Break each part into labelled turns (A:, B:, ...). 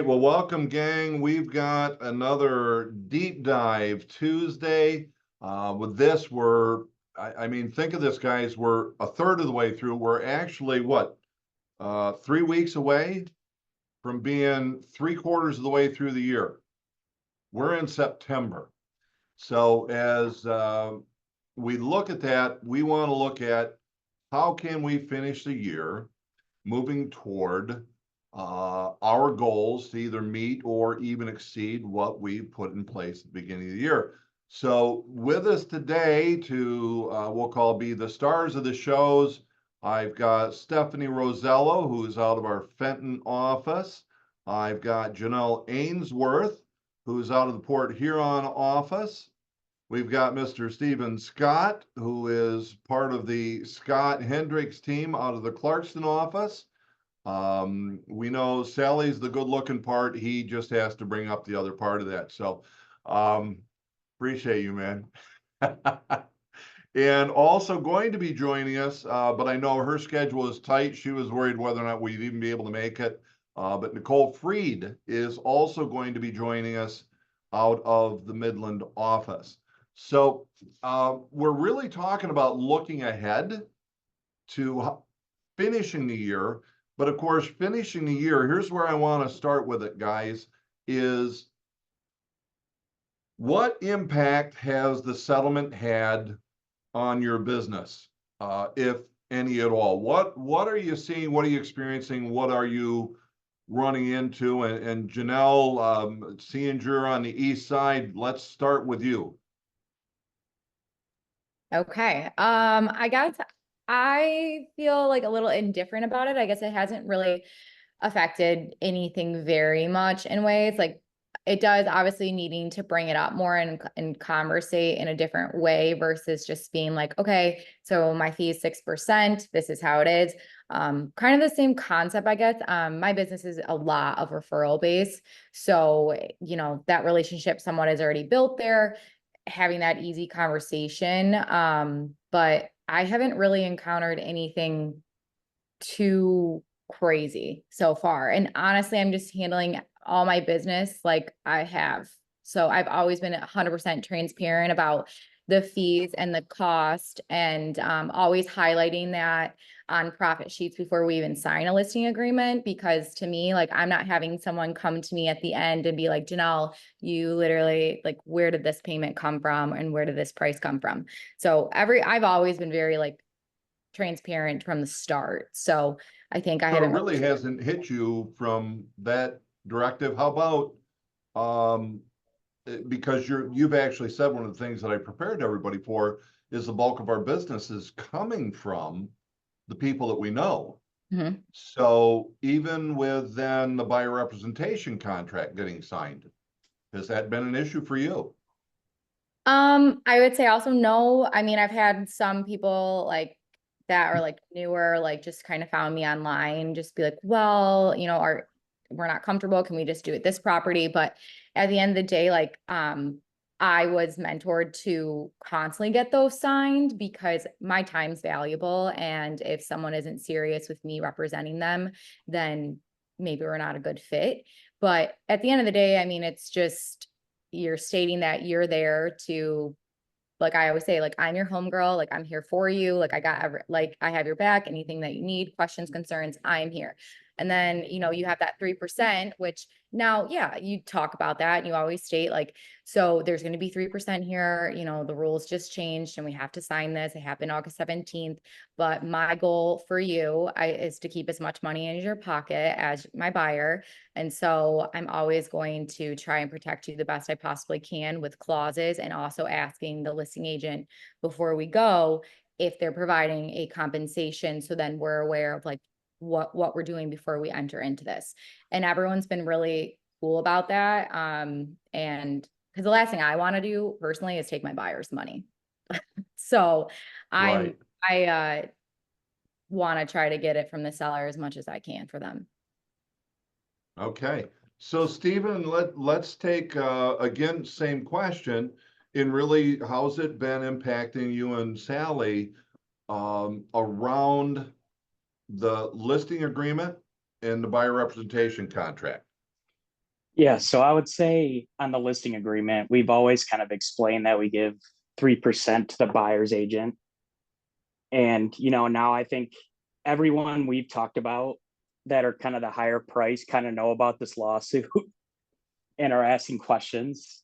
A: Well, welcome, gang. We've got another deep dive Tuesday. With this, I mean, think of this, guys. We're a third of the way through. We're actually, what, 3 weeks away from being three-quarters of the way through the year. We're in September. So as we look at that, we want to look at how can we finish the year moving toward our goals to either meet or even exceed what we put in place at the beginning of the year. So with us today to, we'll call be the stars of the shows, I've got Stephanie Rossello, who's out of our Fenton office. I've got Janelle Ainsworth, who's out of the Port Huron office. We've got Mr. Stephen Scott, who is part of the Scott Hendricks team out of the Clarkston office. We know Sally's the good looking part. He just has to bring up the other part of that. So, appreciate you, man. And also going to be joining us, but I know her schedule is tight. She was worried whether or not we'd even be able to make it. But Nicole Freed is also going to be joining us out of the Midland office. So, we're really talking about looking ahead to finishing the year. But of course, finishing the year, here's where I want to start with it, guys, is what impact has the settlement had on your business, if any at all? What are you seeing? What are you experiencing? What are you running into? And Janelle, seeing you're on the east side, let's start with you.
B: Okay. I guess I feel like a little indifferent about it. I guess it hasn't really affected anything very much in ways. Like it does obviously needing to bring it up more and conversate in a different way versus just being like, okay, so my fee is 6%. This is how it is. Kind of the same concept, I guess. My business is a lot of referral base. So, that relationship somewhat is already built there, having that easy conversation. But I haven't really encountered anything too crazy so far. And honestly, I'm just handling all my business like I have. So I've always been 100% transparent about the fees and the cost, and always highlighting that on profit sheets before we even sign a listing agreement. Because to me, like, I'm not having someone come to me at the end and be like, Janelle, you literally, like, where did this payment come from and where did this price come from? So I've always been very like transparent from the start. So I think I
A: So it
B: haven't
A: really hasn't hit you from that directive. How about because you've actually said one of the things that I prepared everybody for is the bulk of our business is coming from the people that we know.
B: Mhm.
A: So even with then the buyer representation contract getting signed, has that been an issue for you?
B: I would say also no. I mean, I've had some people like that are like newer, like just kind of found me online, just be like, well, we're not comfortable. Can we just do it this property? But at the end of the day, like, I was mentored to constantly get those signed because my time's valuable. And if someone isn't serious with me representing them, then maybe we're not a good fit. But at the end of the day, I mean, it's just, you're stating that you're there to, like I always say, like, I'm your homegirl, like I'm here for you, like I have your back, anything that you need, questions, concerns, I'm here. And then, you have that 3%, which now, yeah, you talk about that and you always state like, so there's going to be 3% here, the rules just changed and we have to sign this. It happened August 17th. But my goal for you is to keep as much money in your pocket as my buyer. And so I'm always going to try and protect you the best I possibly can with clauses, and also asking the listing agent before we go if they're providing a compensation. So then we're aware of like what we're doing before we enter into this. And everyone's been really cool about that. And because the last thing I want to do personally is take my buyer's money. So
A: Right.
B: I want to try to get it from the seller as much as I can for them.
A: Okay. So Stephen, let's take again, same question. In really, how's it been impacting you and Sally around the listing agreement and the buyer representation contract?
C: Yeah, so I would say on the listing agreement, we've always kind of explained that we give 3% to the buyer's agent. And, now I think everyone we've talked about that are kind of the higher price kind of know about this lawsuit and are asking questions.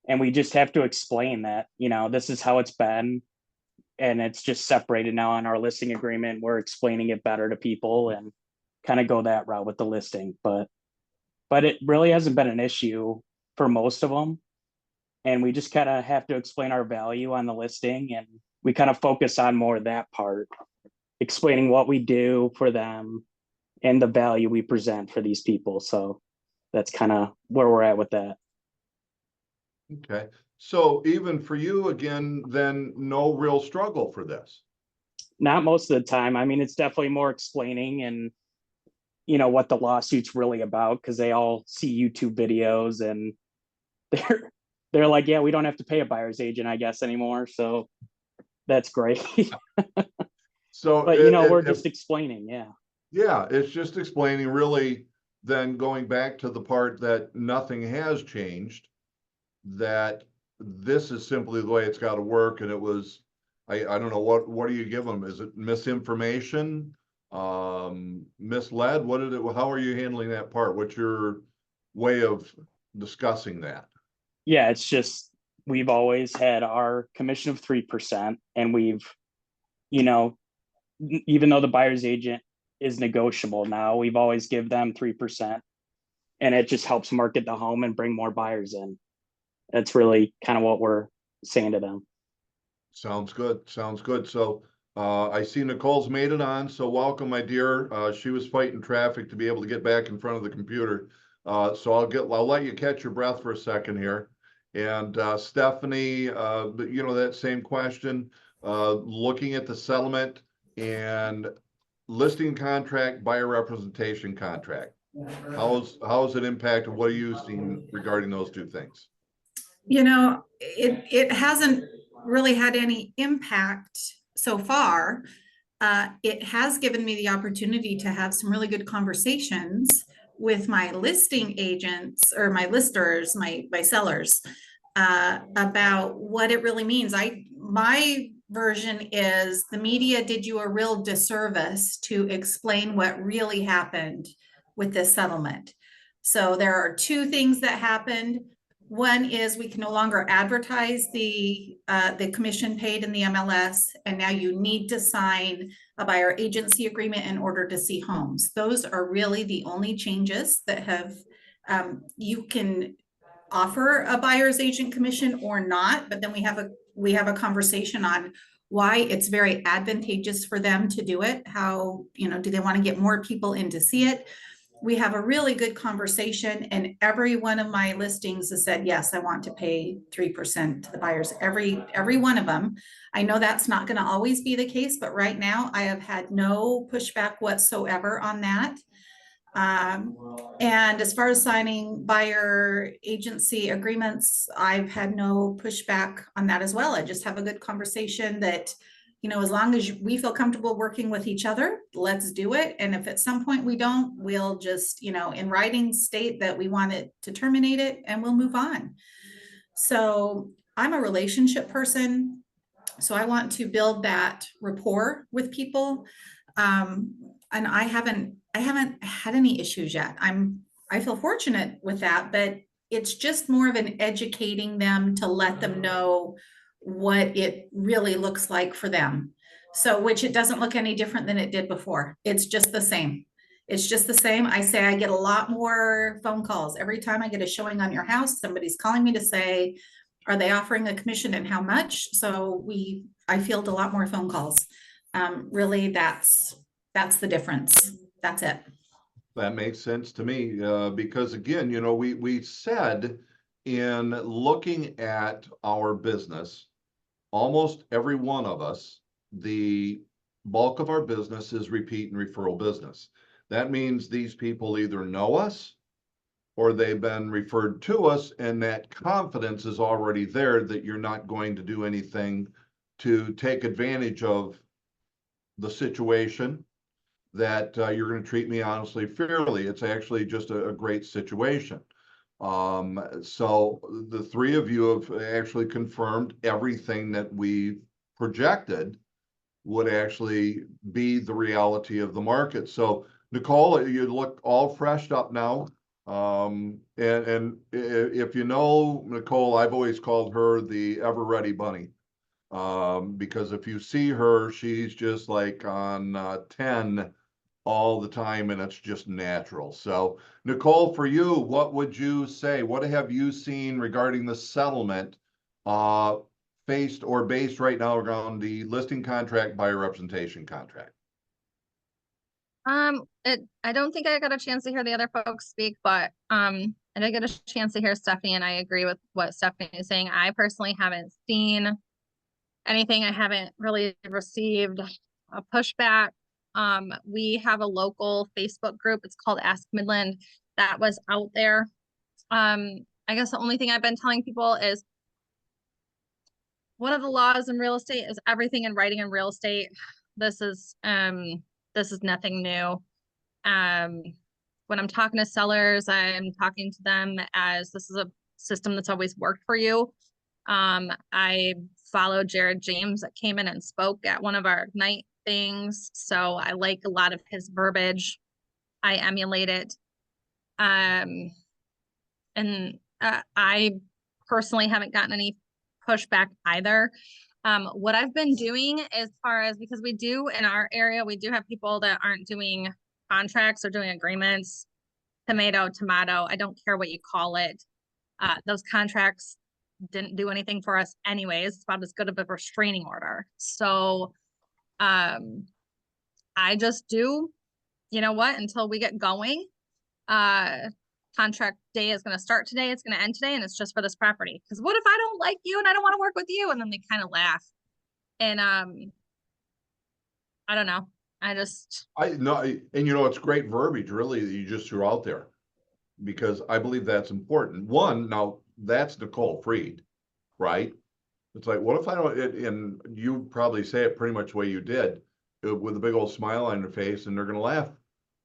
C: And we just have to explain that, this is how it's been. And it's just separated now on our listing agreement. We're explaining it better to people and kind of go that route with the listing. But it really hasn't been an issue for most of them. And we just kind of have to explain our value on the listing, and we kind of focus on more of that part, explaining what we do for them and the value we present for these people. So that's kind of where we're at with that.
A: Okay. So even for you, again, then no real struggle for this.
C: Not most of the time. I mean, it's definitely more explaining and what the lawsuit's really about, because they all see YouTube videos and they're they're like, yeah, we don't have to pay a buyer's agent, I guess, anymore. So that's great.
A: So
C: But we're just explaining, yeah.
A: yeah, it's just explaining really, then going back to the part that nothing has changed, that this is simply the way it's got to work. And it was, I don't know, what do you give them? Is it misinformation? Misled? How are you handling that part? What's your way of discussing that?
C: Yeah, it's just we've always had our commission of 3%, and we've, you know, even though the buyer's agent is negotiable now, we've always give them 3%, and it just helps market the home and bring more buyers in. That's really kind of what we're saying to them.
A: Sounds good. Sounds good. So I see Nicole's made it on. So welcome, my dear. She was fighting traffic to be able to get back in front of the computer. So I'll let you catch your breath for a second here. And Stephanie, that same question, looking at the settlement and listing contract, buyer representation contract. How's it impacted? What are you seeing regarding those two things?
D: It hasn't really had any impact so far. It has given me the opportunity to have some really good conversations with my listing agents or my listers, my sellers, about what it really means. My version is the media did you a real disservice to explain what really happened with this settlement. So there are two things that happened. One is we can no longer advertise the commission paid in the MLS, and now you need to sign a buyer agency agreement in order to see homes. Those are really the only changes that have, you can offer a buyer's agent commission or not, but then we have a conversation on why it's very advantageous for them to do it. How, do they want to get more people in to see it? We have a really good conversation, and every one of my listings has said, yes, I want to pay 3% to the buyers, every one of them. I know that's not going to always be the case, but right now I have had no pushback whatsoever on that. And as far as signing buyer agency agreements, I've had no pushback on that as well. I just have a good conversation that, as long as we feel comfortable working with each other, let's do it. And if at some point we don't, we'll just, in writing state that we want it to terminate it, and we'll move on. So I'm a relationship person. So I want to build that rapport with people. And I haven't had any issues yet. I feel fortunate with that, but it's just more of an educating them to let them know what it really looks like for them. So, which it doesn't look any different than it did before. It's just the same. It's just the same. I say I get a lot more phone calls. Every time I get a showing on your house, somebody's calling me to say, are they offering a commission and how much? So I field a lot more phone calls. Really, that's the difference. That's it.
A: That makes sense to me, because again, we said in looking at our business, almost every one of us, the bulk of our business is repeat and referral business. That means these people either know us or they've been referred to us, and that confidence is already there that you're not going to do anything to take advantage of the situation, that you're going to treat me honestly, fairly. It's actually just a great situation. So the three of you have actually confirmed everything that we projected would actually be the reality of the market. So Nicole, you look all freshed up now. And if you know Nicole, I've always called her the ever ready bunny. Because if you see her, she's just like on 10 all the time, and it's just natural. So Nicole, for you, what would you say? What have you seen regarding the settlement uh, faced or based right now around the listing contract, buyer representation contract?
E: I don't think I got a chance to hear the other folks speak, but I did get a chance to hear Stephanie, and I agree with what Stephanie is saying. I personally haven't seen anything. I haven't really received a pushback. We have a local Facebook group. It's called Ask Midland, that was out there. I guess the only thing I've been telling people is one of the laws in real estate is everything in writing in real estate. This is nothing new. When I'm talking to sellers, I'm talking to them as this is a system that's always worked for you. I followed Jared James that came in and spoke at one of our night things. So I like a lot of his verbiage. I emulate it. And I personally haven't gotten any pushback either. What I've been doing as far as, because we do in our area, we do have people that aren't doing contracts or doing agreements, tomato, I don't care what you call it. Those contracts didn't do anything for us anyways. It's about as good of a restraining order. So I just do, you know what, until we get going. Contract day is going to start today, it's going to end today, and it's just for this property. Because what if I don't like you and I don't want to work with you? And then they kind of laugh. And I don't know.
A: I know, and you know, it's great verbiage really that you just threw out there, because I believe that's important. One, now that's Nicole Freed, right? It's like, what if I don't, and you probably say it pretty much the way you did, with a big old smile on your face, and they're gonna laugh.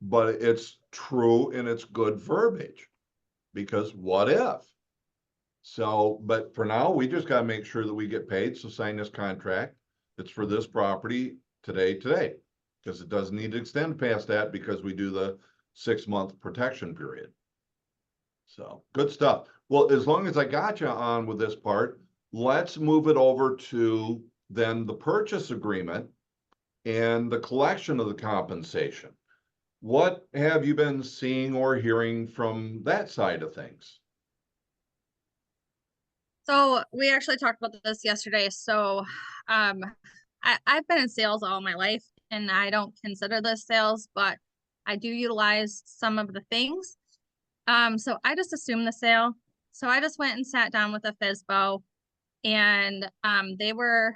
A: But it's true and it's good verbiage, because what if? So, but for now, we just gotta make sure that we get paid, so sign this contract. It's for this property today, because it doesn't need to extend past that because we do the 6-month protection period. So good stuff. Well, as long as I got you on with this part, let's move it over to then the purchase agreement and the collection of the compensation. What have you been seeing or hearing from that side of things?
E: So we actually talked about this yesterday. So I've been in sales all my life, and I don't consider this sales, but I do utilize some of the things. So I just assumed the sale. So I just went and sat down with a FSBO, and they were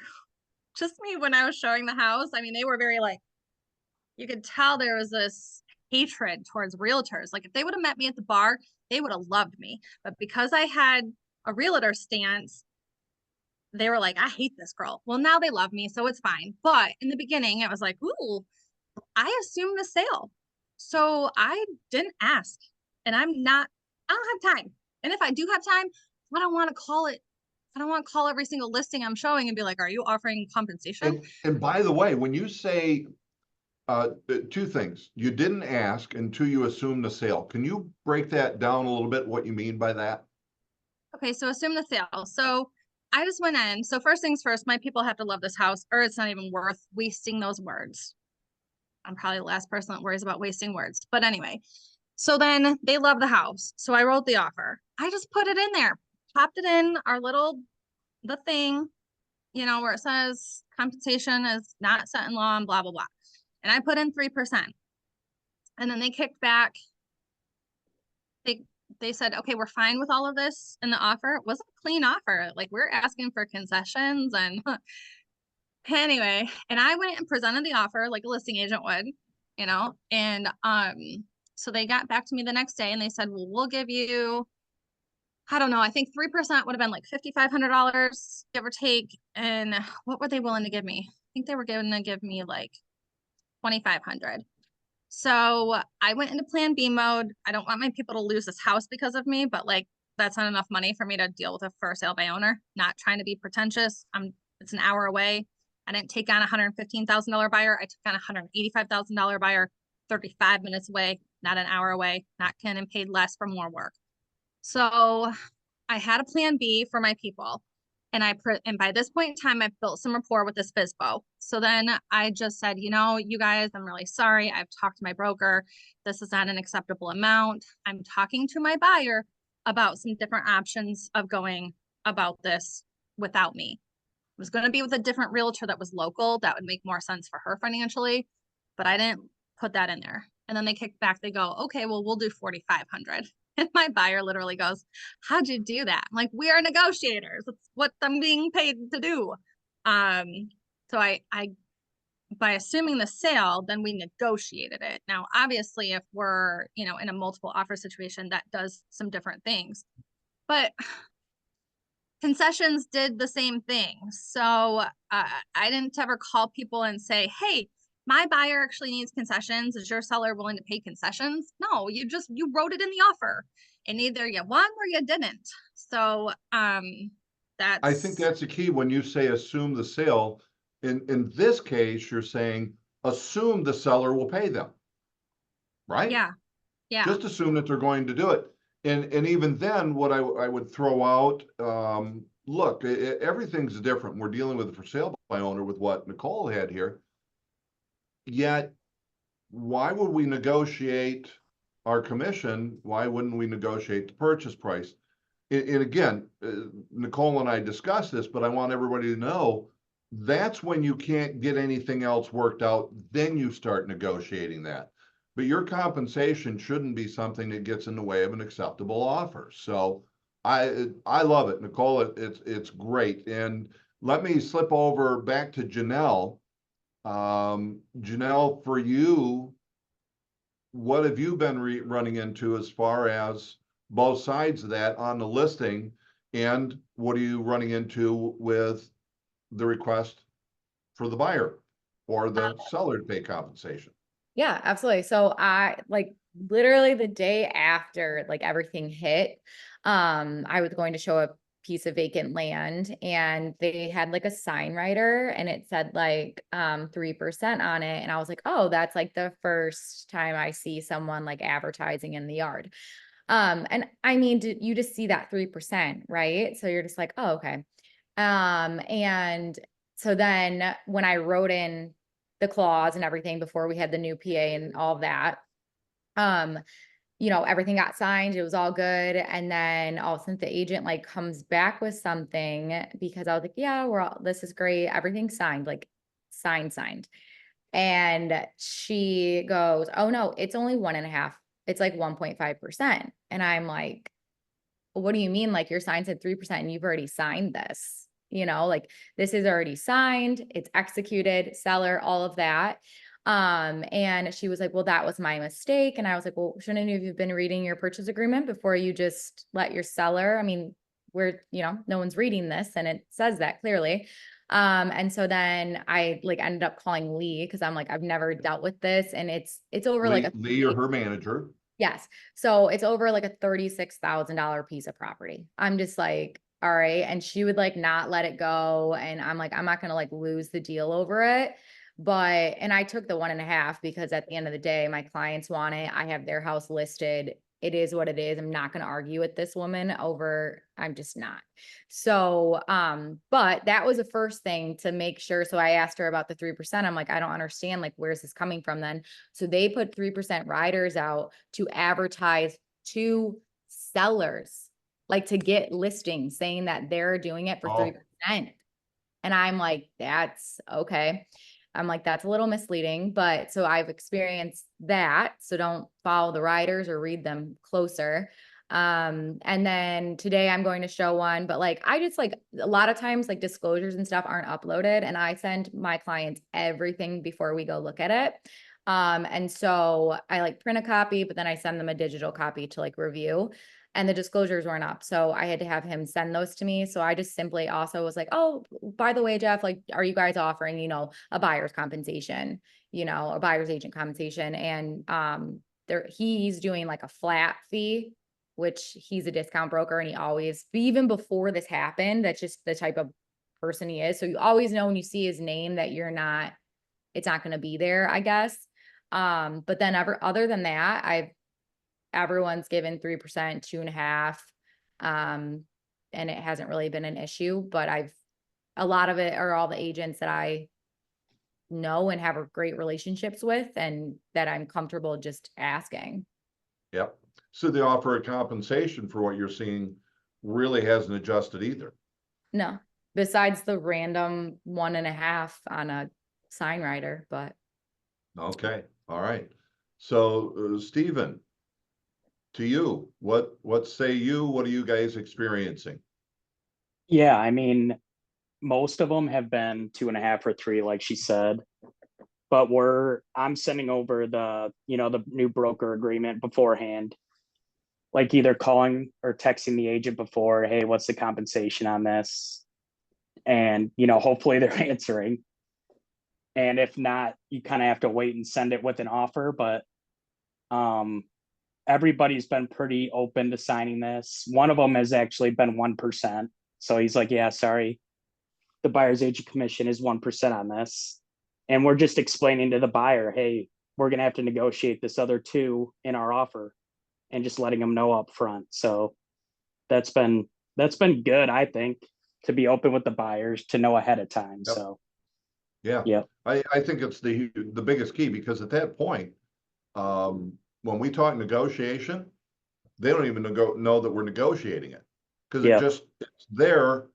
E: just me when I was showing the house. I mean, they were very like, you could tell there was this hatred towards realtors. Like if they would have met me at the bar, they would have loved me. But because I had a realtor stance, they were like, I hate this girl. Well, now they love me, so it's fine. But in the beginning, it was like, ooh, I assumed the sale. So I didn't ask. And I don't have time. And if I do have time, I don't want to call it. I don't want to call every single listing I'm showing and be like, are you offering compensation?
A: And by the way, when you say two things, you didn't ask, and two, you assumed the sale. Can you break that down a little bit, what you mean by that?
E: Okay, so assume the sale. So I just went in. So first things first, my people have to love this house, or it's not even worth wasting those words. I'm probably the last person that worries about wasting words. But anyway, so then they love the house. So I wrote the offer. I just put it in there, popped it in our the thing, you know, where it says compensation is not set in law and blah, blah, blah. And I put in 3%. And then they kicked back. They said, okay, we're fine with all of this in the offer. It wasn't a clean offer. Like we're asking for concessions and anyway, and I went and presented the offer like a listing agent would, you know, and so they got back to me the next day and they said, well, we'll give you, I don't know, I think 3% would have been like $5,500, give or take. And what were they willing to give me? I think they were going to give me like 2,500. So I went into plan B mode. I don't want my people to lose this house because of me, but like that's not enough money for me to deal with a for sale by owner. Not trying to be pretentious. It's an hour away. I didn't take on a $115,000 buyer. I took on a $185,000 buyer, 35 minutes away, not an hour away, not and paid less for more work. So I had a plan B for my people. And by this point in time, I've built some rapport with this FSBO. So then I just said, you know, you guys, I'm really sorry. I've talked to my broker. This is not an acceptable amount. I'm talking to my buyer about some different options of going about this without me. It was going to be with a different realtor that was local. That would make more sense for her financially, but I didn't put that in there. And then they kicked back. They go, okay, well, we'll do 4,500. And my buyer literally goes, how'd you do that? I'm like, we are negotiators. It's what I'm being paid to do. So I by assuming the sale, then we negotiated it. Now, obviously, if we're, you know, in a multiple offer situation, that does some different things. But concessions did the same thing. So I didn't ever call people and say, hey, my buyer actually needs concessions. Is your seller willing to pay concessions? No, you wrote it in the offer and either you won or you didn't. So
A: I think that's the key when you say assume the sale. In this case, you're saying assume the seller will pay them, right?
E: Yeah.
A: Just assume that they're going to do it. And even then, what I would throw out, look, everything's different. We're dealing with a for sale by owner with what Nicole had here. Yet, why would we negotiate our commission? Why wouldn't we negotiate the purchase price? And again, Nicole and I discussed this, but I want everybody to know that's when you can't get anything else worked out. Then you start negotiating that. But your compensation shouldn't be something that gets in the way of an acceptable offer. So I love it, Nicole. It's great. And let me slip over back to Janelle. Janelle, for you, what have you been running into as far as both sides of that on the listing, and what are you running into with the request for the buyer or the seller to pay compensation?
B: Yeah, absolutely. So I like literally the day after like everything hit, I was going to show a piece of vacant land and they had like a sign writer and it said like 3% on it. And I was like, oh, that's like the first time I see someone like advertising in the yard. And I mean, you just see that 3%, right? So you're just like, oh, okay. And so then when I wrote in the clause and everything before we had the new PA and all of that, you know, everything got signed. It was all good. And then all of a sudden the agent like comes back with something because I was like, yeah, this is great. Everything's signed, like signed. And she goes, oh no, it's only 1.5. It's like 1.5%. And I'm like, what do you mean? Like your sign said 3% and you've already signed this, you know, like this is already signed, it's executed, seller, all of that. And she was like, well, that was my mistake. And I was like, well, shouldn't you have been reading your purchase agreement before you just let your seller, I mean, you know, no one's reading this and it says that clearly. And so then I like ended up calling Lee because I'm like, I've never dealt with this. And it's over like
A: Lee or her manager.
B: Yes. So it's over like a $36,000 piece of property. I'm just like, all right. And she would like not let it go. And I'm like, I'm not going to like lose the deal over it. But, and I took the 1.5 because at the end of the day, my clients want it. I have their house listed. It is what it is. I'm not going to argue with this woman over, I'm just not. So, but that was the first thing to make sure. So I asked her about the 3%. I'm like, I don't understand. Like, where's this coming from then? So they put 3% riders out to advertise to sellers, like to get listings saying that they're doing it for 3%. And I'm like, that's okay. I'm like, that's a little misleading, but so I've experienced that. So don't follow the riders or read them closer. And then today I'm going to show one, but like, I just like a lot of times like disclosures and stuff aren't uploaded and I send my clients everything before we go look at it. And so I like print a copy, but then I send them a digital copy to like review. And the disclosures weren't up. So I had to have him send those to me. So I just simply also was like, oh, by the way, Jeff, like, are you guys offering, you know, a buyer's compensation? you know, a buyer's agent compensation. And he's doing like a flat fee, which he's a discount broker, and he always, even before this happened, that's just the type of person he is. So you always know when you see his name that it's not going to be there, I guess. But then other than that, everyone's given 3%, 2.5%. And it hasn't really been an issue, but a lot of it are all the agents that I know and have great relationships with, and that I'm comfortable just asking.
A: Yep. So the offer of compensation for what you're seeing really hasn't adjusted either.
B: No, besides the random 1.5 on a sign rider, but.
A: Okay. All right. So Stephen, to you, what say you? What are you guys experiencing?
C: Yeah, I mean, most of them have been 2.5 or 3, like she said. But I'm sending over the new broker agreement beforehand, like either calling or texting the agent before, hey, what's the compensation on this? And, hopefully they're answering. And if not, you kind of have to wait and send it with an offer. But everybody's been pretty open to signing this. One of them has actually been 1%. So he's like, yeah, sorry, the buyer's agent commission is 1% on this. And we're just explaining to the buyer, hey, we're going to have to negotiate this other 2 in our offer, and just letting them know up front. So that's been good, I think, to be open with the buyers, to know ahead of time.
A: Yep.
C: So
A: yeah, I think it's the biggest key, because at that point, when we talk negotiation, they don't even know that we're negotiating it, because it's there.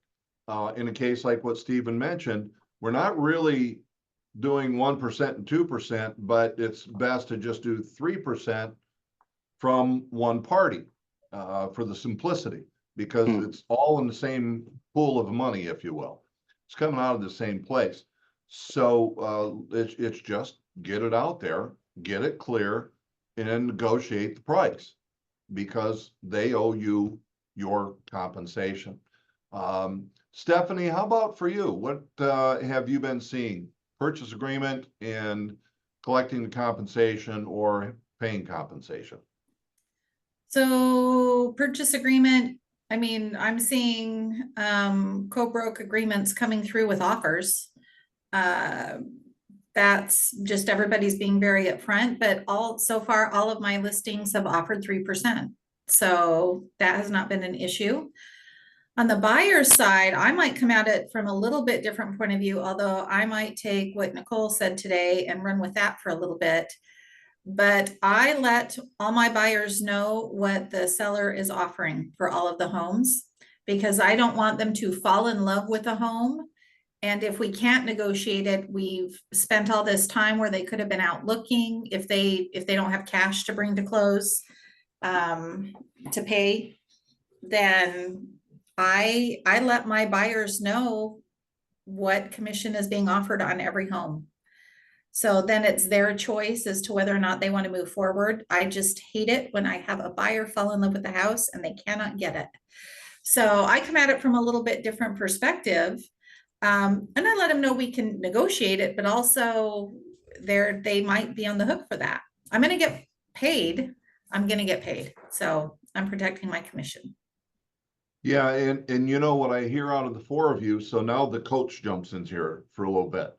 A: In a case like what Stephen mentioned, we're not really doing 1% and 2%, but it's best to just do 3% from one party for the simplicity, because it's all in the same pool of money, if you will. It's coming out of the same place. So it's just get it out there, get it clear, and then negotiate the price, because they owe you your compensation. Stephanie, how about for you? What have you been seeing? Purchase agreement and collecting the compensation or paying compensation?
D: So purchase agreement, I mean, I'm seeing co-broke agreements coming through with offers. That's just everybody's being very upfront, but so far, all of my listings have offered 3%. So that has not been an issue. On the buyer's side, I might come at it from a little bit different point of view, although I might take what Nicole said today and run with that for a little bit. But I let all my buyers know what the seller is offering for all of the homes, because I don't want them to fall in love with a home. And if we can't negotiate it, we've spent all this time where they could have been out looking, if they don't have cash to bring to close, to pay, then I let my buyers know what commission is being offered on every home. So then it's their choice as to whether or not they want to move forward. I just hate it when I have a buyer fall in love with the house and they cannot get it. So I come at it from a little bit different perspective. And I let them know we can negotiate it, but also they might be on the hook for that. I'm going to get paid. I'm going to get paid. So I'm protecting my commission.
A: Yeah, and you know what I hear out of the 4 of you, so now the coach jumps in here for a little bit.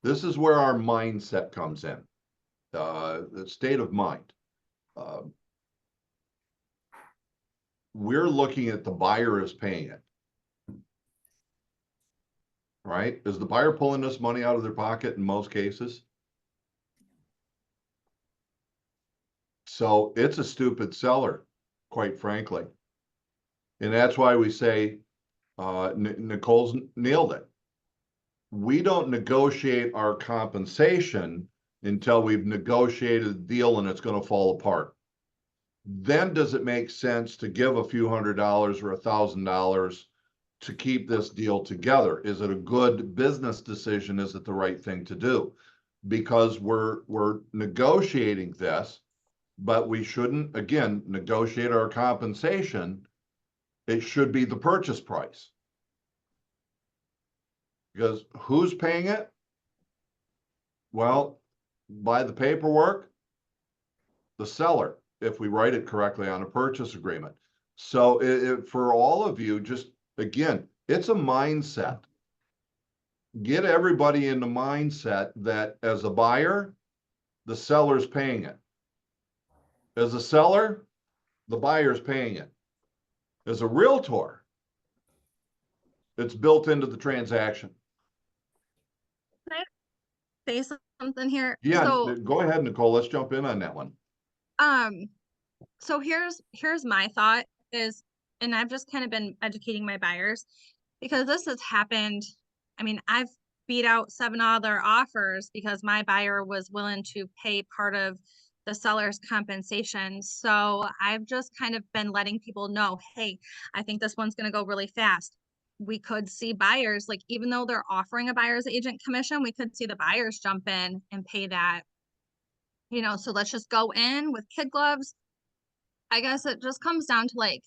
A: This is where our mindset comes in, the state of mind. We're looking at the buyer is paying it. Right? Is the buyer pulling this money out of their pocket in most cases? So it's a stupid seller, quite frankly. And that's why we say, Nicole's nailed it. We don't negotiate our compensation until we've negotiated a deal and it's going to fall apart. Then does it make sense to give a few $100s or $1,000 to keep this deal together? Is it a good business decision? Is it the right thing to do? Because we're negotiating this, but we shouldn't, again, negotiate our compensation. It should be the purchase price. Because who's paying it? Well, by the paperwork, the seller, if we write it correctly on a purchase agreement. So for all of you, just again, it's a mindset. Get everybody in the mindset that as a buyer, the seller's paying it. As a seller, the buyer's paying it. As a realtor, it's built into the transaction.
E: Can I say something here?
A: Yeah,
E: So,
A: go ahead, Nicole. Let's jump in on that one.
E: so here's my thought is, and I've just kind of been educating my buyers because this has happened. I mean, I've beat out 7 other offers because my buyer was willing to pay part of the seller's compensation. So I've just kind of been letting people know, hey, I think this one's going to go really fast. We could see buyers, like, even though they're offering a buyer's agent commission, we could see the buyers jump in and pay that, so let's just go in with kid gloves. I guess it just comes down to like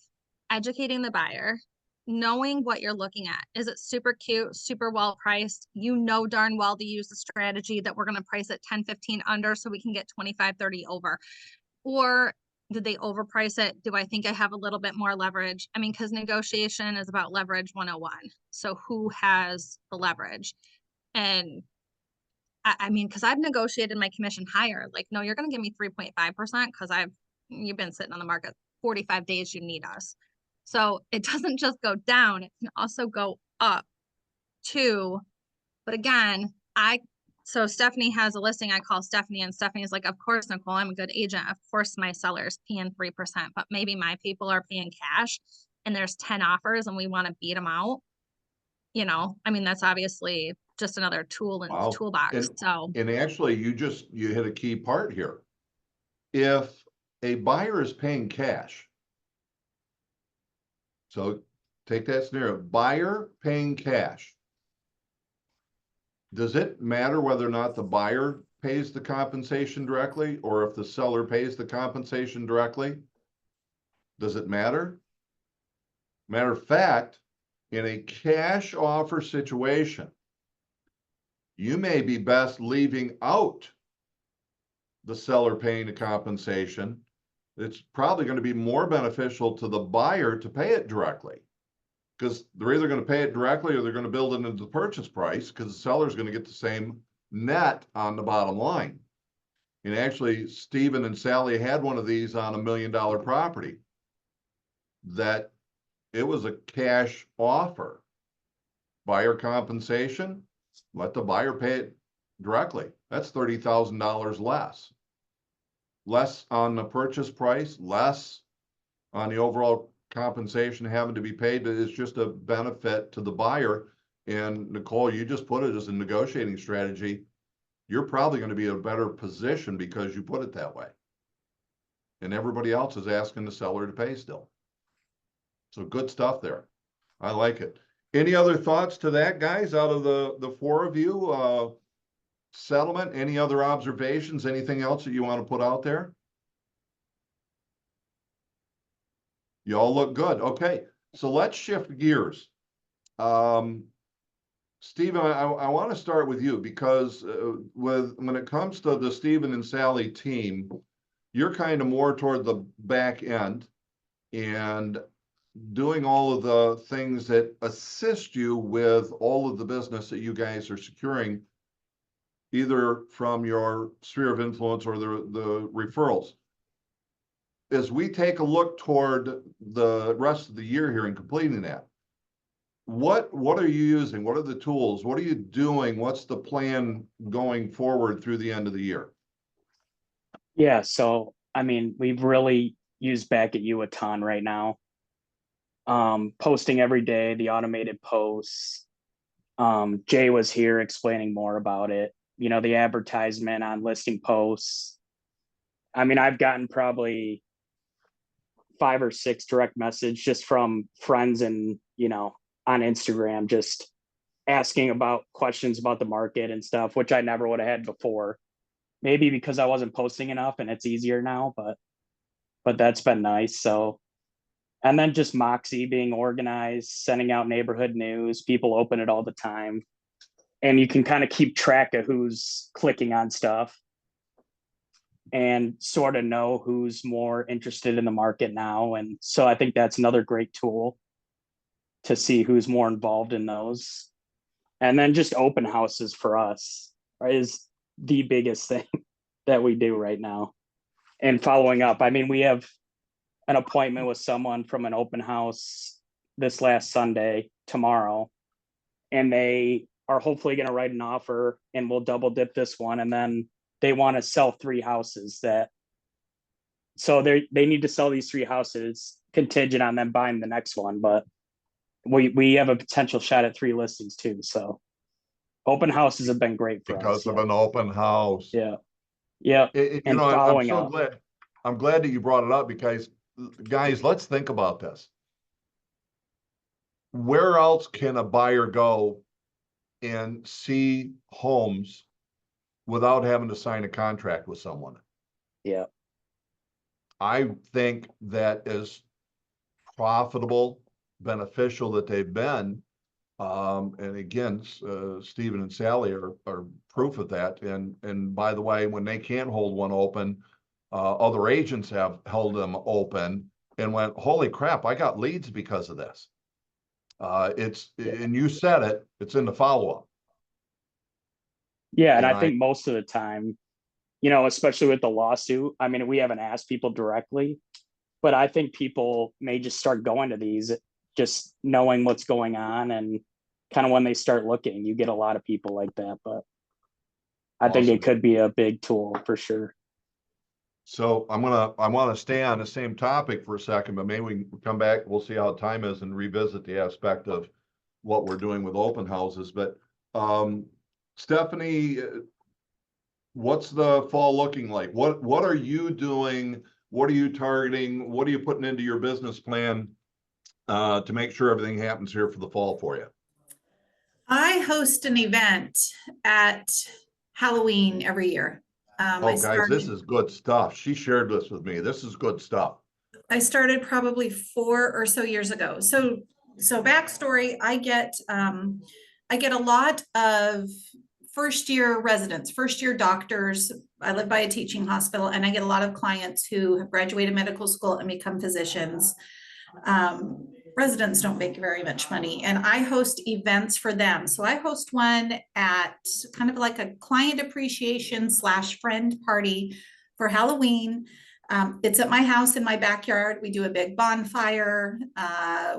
E: educating the buyer, knowing what you're looking at. Is it super cute, super well priced? You know darn well to use the strategy that we're going to price it 10, 15 under so we can get 25, 30 over. Or did they overprice it? Do I think I have a little bit more leverage? I mean, because negotiation is about leverage 101. So who has the leverage? And I mean, because I've negotiated my commission higher. Like, no, you're going to give me 3.5% because you've been sitting on the market 45 days. You need us. So it doesn't just go down. It can also go up too. But again, so Stephanie has a listing. I call Stephanie and Stephanie's like, of course, Nicole, I'm a good agent. Of course, my seller's paying 3%, but maybe my people are paying cash and there's 10 offers and we want to beat them out. I mean, that's obviously just another tool in the toolbox.
A: And actually, you hit a key part here. If a buyer is paying cash, so take that scenario, buyer paying cash. Does it matter whether or not the buyer pays the compensation directly or if the seller pays the compensation directly? Does it matter? Matter of fact, in a cash offer situation, you may be best leaving out the seller paying the compensation. It's probably going to be more beneficial to the buyer to pay it directly because they're either going to pay it directly or they're going to build it into the purchase price because the seller is going to get the same net on the bottom line. And actually, Stephen and Sally had one of these on $1 million property that it was a cash offer. Buyer compensation, let the buyer pay it directly. That's $30,000 less. Less on the purchase price, less on the overall compensation having to be paid, but it's just a benefit to the buyer. And Nicole, you just put it as a negotiating strategy. You're probably going to be in a better position because you put it that way. And everybody else is asking the seller to pay still. So good stuff there. I like it. Any other thoughts to that, guys, out of the 4 of you? Settlement, any other observations, anything else that you want to put out there? You all look good. Okay, so let's shift gears. Stephen, I want to start with you because when it comes to the Stephen and Sally team, you're kind of more toward the back end and doing all of the things that assist you with all of the business that you guys are securing, either from your sphere of influence or the referrals. As we take a look toward the rest of the year here and completing that, what are you using? What are the tools? What are you doing? What's the plan going forward through the end of the year?
C: Yeah, so I mean, we've really used Back at You a ton right now. Posting every day, the automated posts. Jay was here explaining more about it. The advertisement on listing posts. I mean, I've gotten probably 5 or 6 direct messages just from friends and, on Instagram, just asking about questions about the market and stuff, which I never would have had before. Maybe because I wasn't posting enough and it's easier now, but that's been nice. So, and then just Moxie being organized, sending out neighborhood news, people open it all the time. and you can kind of keep track of who's clicking on stuff and sort of know who's more interested in the market now. And so I think that's another great tool to see who's more involved in those. And then just open houses for us is the biggest thing that we do right now. And following up, I mean, we have an appointment with someone from an open house this last Sunday, tomorrow, and they are hopefully going to write an offer, and we'll double dip this one. And then they want to sell 3 houses so they need to sell these 3 houses contingent on them buying the next one. But we have a potential shot at 3 listings too. So open houses have been great for us.
A: Because of an open house.
C: Yeah. Yeah. And following up.
A: I'm glad that you brought it up, because guys, let's think about this. Where else can a buyer go and see homes without having to sign a contract with someone?
C: Yeah.
A: I think that is profitable, beneficial that they've been. And again, Stephen and Sally are proof of that. And by the way, when they can't hold one open, other agents have held them open and went, holy crap, I got leads because of this. And you said it, it's in the follow-up.
C: Yeah. And I think most of the time, especially with the lawsuit, I mean, we haven't asked people directly, but I think people may just start going to these, just knowing what's going on. And kind of when they start looking, you get a lot of people like that. But I think it could be a big tool for sure.
A: So I want to stay on the same topic for a second, but maybe we can come back. We'll see how time is and revisit the aspect of what we're doing with open houses. But Stephanie, what's the fall looking like? What are you doing? What are you targeting? What are you putting into your business plan to make sure everything happens here for the fall for you?
D: I host an event at Halloween every year.
A: Guys, this is good stuff. She shared this with me. This is good stuff.
D: I started probably 4 or so years ago. So backstory, I get a lot of first year residents, first year doctors. I live by a teaching hospital, and I get a lot of clients who have graduated medical school and become physicians. Residents don't make very much money, and I host events for them. So I host one at kind of like a client appreciation / friend party for Halloween. It's at my house in my backyard. We do a big bonfire.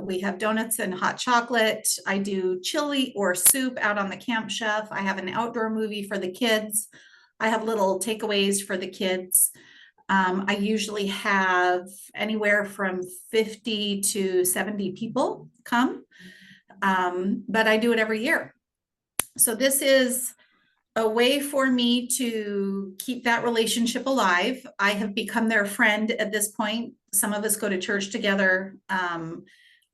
D: We have donuts and hot chocolate. I do chili or soup out on the camp chef. I have an outdoor movie for the kids. I have little takeaways for the kids. I usually have anywhere from 50 to 70 people come, but I do it every year. So this is a way for me to keep that relationship alive. I have become their friend at this point. Some of us go to church together. I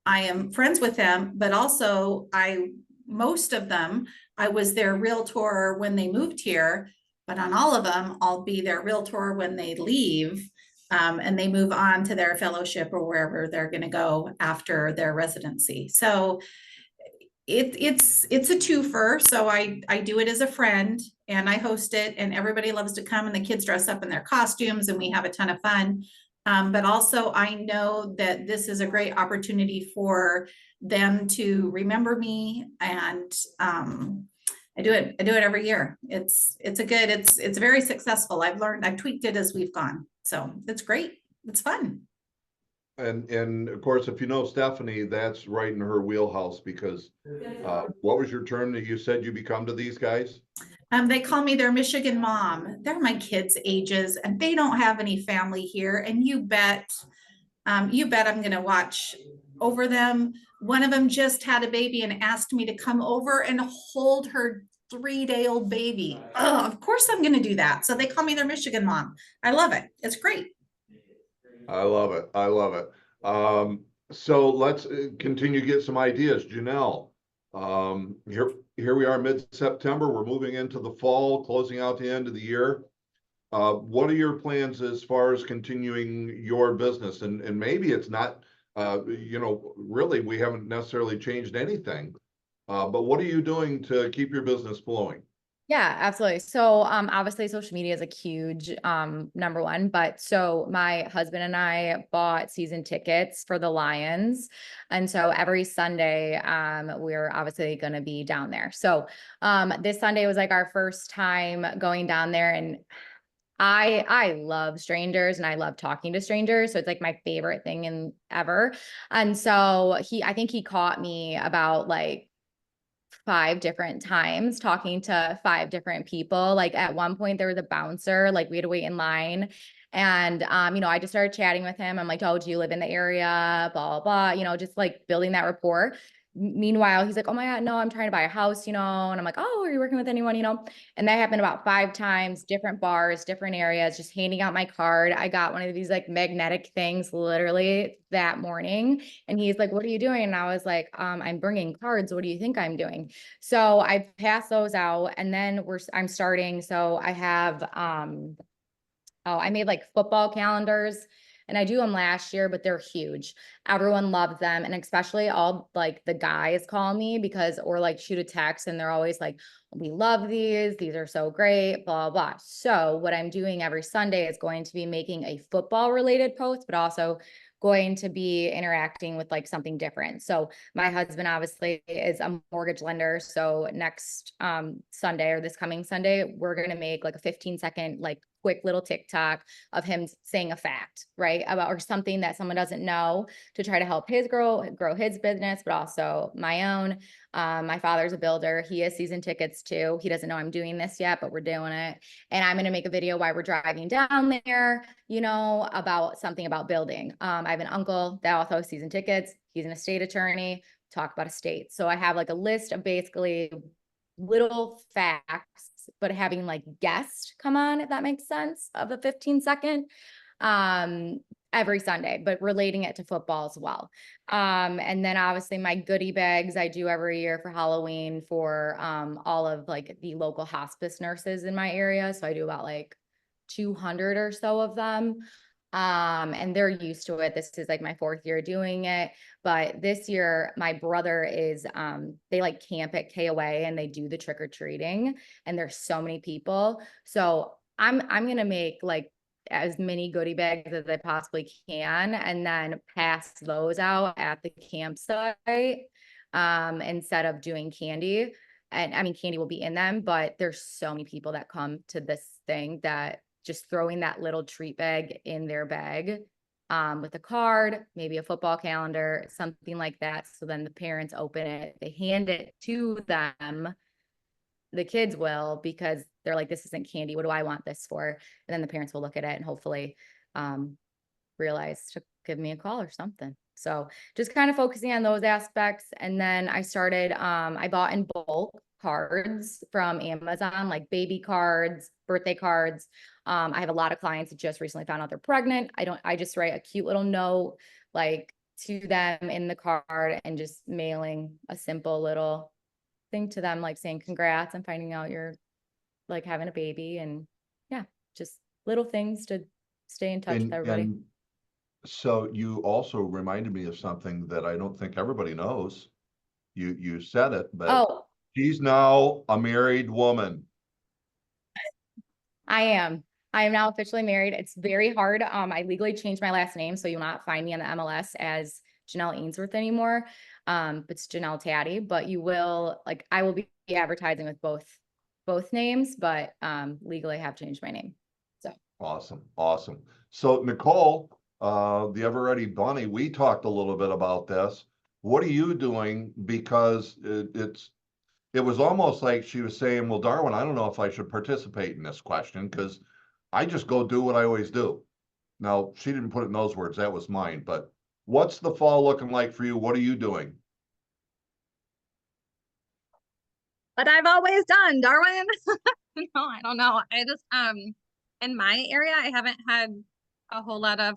D: am friends with them, but also most of them, I was their realtor when they moved here. But on all of them, I'll be their realtor when they leave, and they move on to their fellowship or wherever they're going to go after their residency. So it's a twofer. So I do it as a friend, and I host it, and everybody loves to come, and the kids dress up in their costumes, and we have a ton of fun. But also I know that this is a great opportunity for them to remember me, and I do it every year. It's very successful. I've tweaked it as we've gone. So it's great. It's fun.
A: And of course, if you know Stephanie, that's right in her wheelhouse, because what was your term that you said you become to these guys?
D: They call me their Michigan mom. They're my kids' ages, and they don't have any family here. And you bet I'm going to watch over them. One of them just had a baby and asked me to come over and hold her 3-day-old baby. Oh, of course I'm going to do that. So they call me their Michigan mom. I love it. It's great.
A: I love it. I love it. So let's continue to get some ideas. Janelle, here we are mid-September. We're moving into the fall, closing out the end of the year. What are your plans as far as continuing your business? And maybe it's not, really, we haven't necessarily changed anything. But what are you doing to keep your business flowing?
B: Yeah, absolutely. So, obviously social media is a huge, number one, but so my husband and I bought season tickets for the Lions. And so every Sunday, we're obviously going to be down there. So, this Sunday was like our first time going down there, and I love strangers and I love talking to strangers. So it's like my favorite thing in ever. And so I think he caught me about like 5 different times talking to 5 different people. Like at one point there was a bouncer, like we had to wait in line. And I just started chatting with him. I'm like, oh, do you live in the area? Blah, blah, blah, just like building that rapport. Meanwhile, he's like, oh my God, no, I'm trying to buy a house, and I'm like, oh, are you working with anyone, And that happened about 5 times, different bars, different areas, just handing out my card. I got one of these like magnetic things literally that morning. And he's like, what are you doing? And I was like, I'm bringing cards. What do you think I'm doing? So I passed those out, and then I'm starting. So I have, I made like football calendars, and I do them last year, but they're huge. Everyone loves them. And especially all like the guys call me or like shoot a text, and they're always like, we love these. These are so great, blah, blah. So what I'm doing every Sunday is going to be making a football related post, but also going to be interacting with like something different. So my husband obviously is a mortgage lender. So next Sunday, or this coming Sunday, we're going to make like a 15-second, like quick little TikTok of him saying a fact, right? Or something that someone doesn't know, to try to help his grow his business, but also my own. My father's a builder. He has season tickets too. He doesn't know I'm doing this yet, but we're doing it. And I'm going to make a video while we're driving down there, about something about building. I have an uncle that also has season tickets. He's an estate attorney. Talk about estate. So I have like a list of basically little facts, but having like guests come on, if that makes sense, of a 15-second every Sunday, but relating it to football as well. And then obviously my goodie bags I do every year for Halloween for all of like the local hospice nurses in my area. So I do about like 200 or so of them. And they're used to it. This is like my 4th year doing it. But this year, my brother is, they like camp at KOA and they do the trick or treating, and there's so many people. So I'm gonna make like as many goodie bags as I possibly can, and then pass those out at the campsite, instead of doing candy. And I mean, candy will be in them, but there's so many people that come to this thing that just throwing that little treat bag in their bag, with a card, maybe a football calendar, something like that. So then the parents open it, they hand it to them. The kids will, because they're like, this isn't candy. What do I want this for? And then the parents will look at it and hopefully realize to give me a call or something. So just kind of focusing on those aspects. And then I bought in bulk cards from Amazon, like baby cards, birthday cards. I have a lot of clients that just recently found out they're pregnant. I just write a cute little note like to them in the card, and just mailing a simple little thing to them, like saying congrats and finding out you're like having a baby. And yeah, just little things to stay in touch with everybody.
A: And so you also reminded me of something that I don't think everybody knows. You said it, but
B: Oh,
A: she's now a married woman.
B: I am. I am now officially married. It's very hard. I legally changed my last name, so you'll not find me on the MLS as Janelle Ainsworth anymore. It's Janelle Tatti, but I will be advertising with both names, but legally I have changed my name. So
A: Awesome, awesome. So Nicole, the Ever Ready Bunny, we talked a little bit about this. What are you doing? Because it was almost like she was saying, well, Darwin, I don't know if I should participate in this question because I just go do what I always do. Now, she didn't put it in those words, that was mine, but what's the fall looking like for you? What are you doing?
E: But I've always done, Darwin. No, I don't know. I just in my area, I haven't had a whole lot of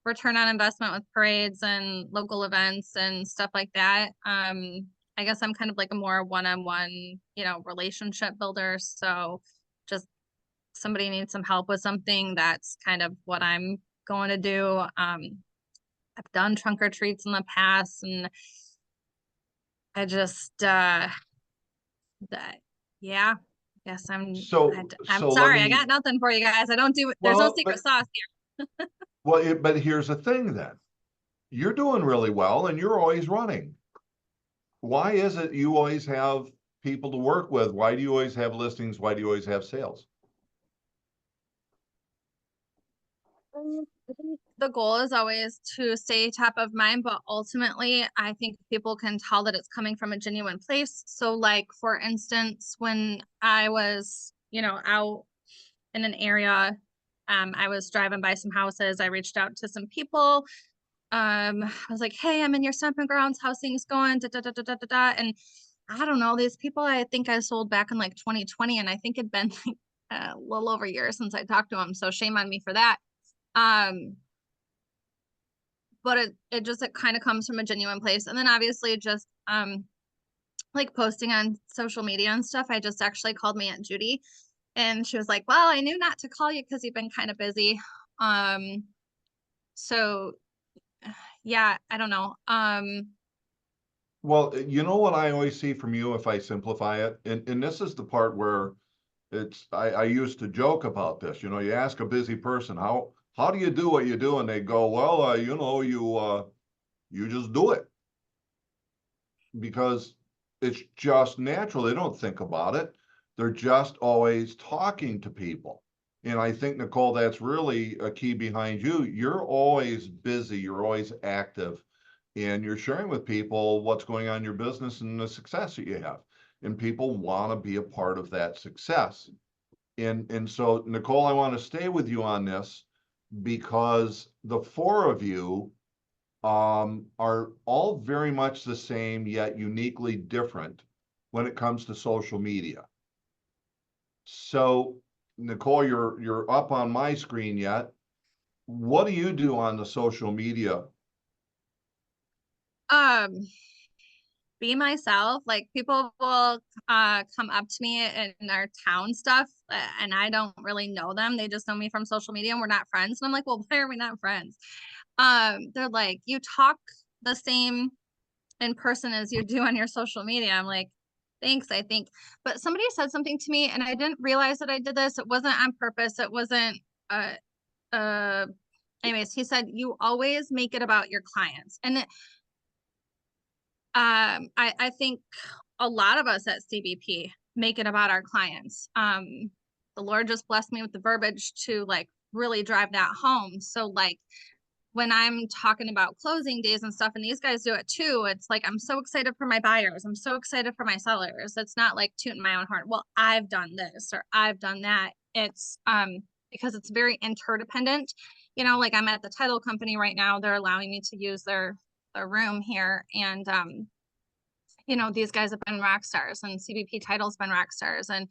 E: return on investment with parades and local events and stuff like that. I guess I'm kind of like a more one-on-one, relationship builder. So just somebody needs some help with something, that's kind of what I'm going to do. I've done trunk or treats in the past, and I just, that, yeah, guess
A: So,
E: I'm
A: so let
E: sorry. I
A: me,
E: got nothing for you guys. I don't do, there's no
A: well,
E: secret sauce
A: but here's the thing then. You're doing really well and you're always running. Why is it you always have people to work with? Why do you always have listings? Why do you always have sales?
E: I think the goal is always to stay top of mind, but ultimately, I think people can tell that it's coming from a genuine place. So, like, for instance, when I was, out in an area, I was driving by some houses. I reached out to some people. I was like, "Hey, I'm in your stomping grounds. How's things going?" Da, da, da, da, da, da, da. And I don't know, these people I think I sold back in like 2020, and I think it'd been like a little over a year since I talked to them. So shame on me for that. Um, but it kind of comes from a genuine place. And then obviously just like posting on social media and stuff. I just actually called my Aunt Judy and she was like, "Well, I knew not to call you because you've been kind of busy." So yeah, I don't know.
A: Well, you know what I always see from you if I simplify it, and this is the part where I used to joke about this. You ask a busy person, how do you do what you do? And they go, well, you just do it because it's just natural. They don't think about it. They're just always talking to people. And I think, Nicole, that's really a key behind you. You're always busy, you're always active, and you're sharing with people what's going on in your business and the success that you have. And people want to be a part of that success. And so, Nicole, I want to stay with you on this because the four of you are all very much the same, yet uniquely different when it comes to social media. So, Nicole, you're up on my screen yet. What do you do on the social media?
E: um, be myself. Like people will come up to me in our town stuff, and I don't really know them. They just know me from social media and we're not friends. And I'm like, "Well, why are we not friends?" They're like, "You talk the same in person as you do on your social media." I'm like, "Thanks, I think." But somebody said something to me and I didn't realize that I did this. It wasn't on purpose. It wasn't uh uh anyways, he said, "You always make it about your clients." And I think a lot of us at CBP make it about our clients. The Lord just blessed me with the verbiage to like really drive that home. So like when I'm talking about closing days and stuff, and these guys do it too, it's like, I'm so excited for my buyers. I'm so excited for my sellers. It's not like tooting my own horn. Well, I've done this or I've done that. It's because it's very interdependent. Like I'm at the title company right now. They're allowing me to use their room here. And these guys have been rock stars and CBP title's been rock stars. And,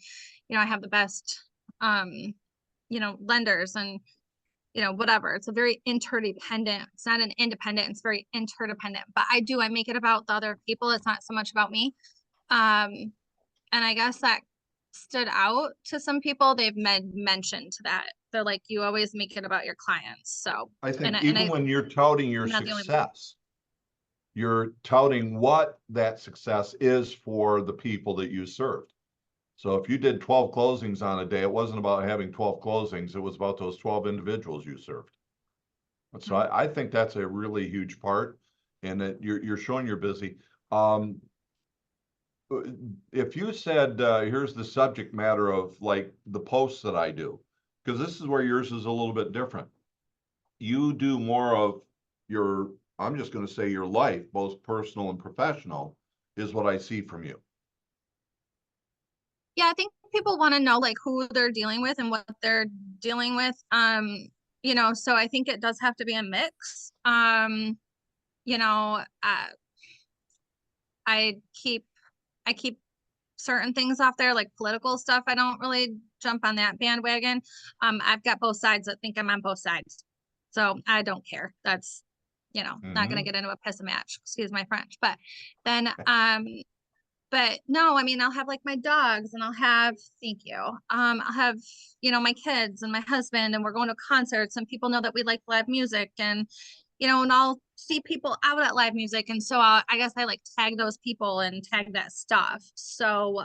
E: I have the best lenders and whatever. It's a very interdependent. It's not an independent. It's very interdependent. But I make it about the other people. It's not so much about me. And I guess that stood out to some people. They've mentioned that. They're like, "You always make it about your clients." So
A: I
E: and
A: think
E: I, and
A: even
E: I
A: when you're touting your
E: I'm not the only one.
A: success, you're touting what that success is for the people that you served. So if you did 12 closings on a day, it wasn't about having 12 closings. It was about those 12 individuals you served. So I think that's a really huge part, and that you're showing you're busy. If you said, here's the subject matter of like the posts that I do, because this is where yours is a little bit different. You do more of your, I'm just going to say your life, both personal and professional, is what I see from you.
E: Yeah, I think people want to know like who they're dealing with and what they're dealing with. So I think it does have to be a mix. You know, uh, I keep I keep certain things off there, like political stuff. I don't really jump on that bandwagon. I've got both sides that think I'm on both sides. So I don't care. That's, not gonna get into a piss match, excuse my French. But then but no, I mean, I'll have like my dogs and I'll have, thank you. I'll have, my kids and my husband, and we're going to concerts and people know that we like live music. And, and I'll see people out at live music. And so I guess I like tag those people and tag that stuff. So,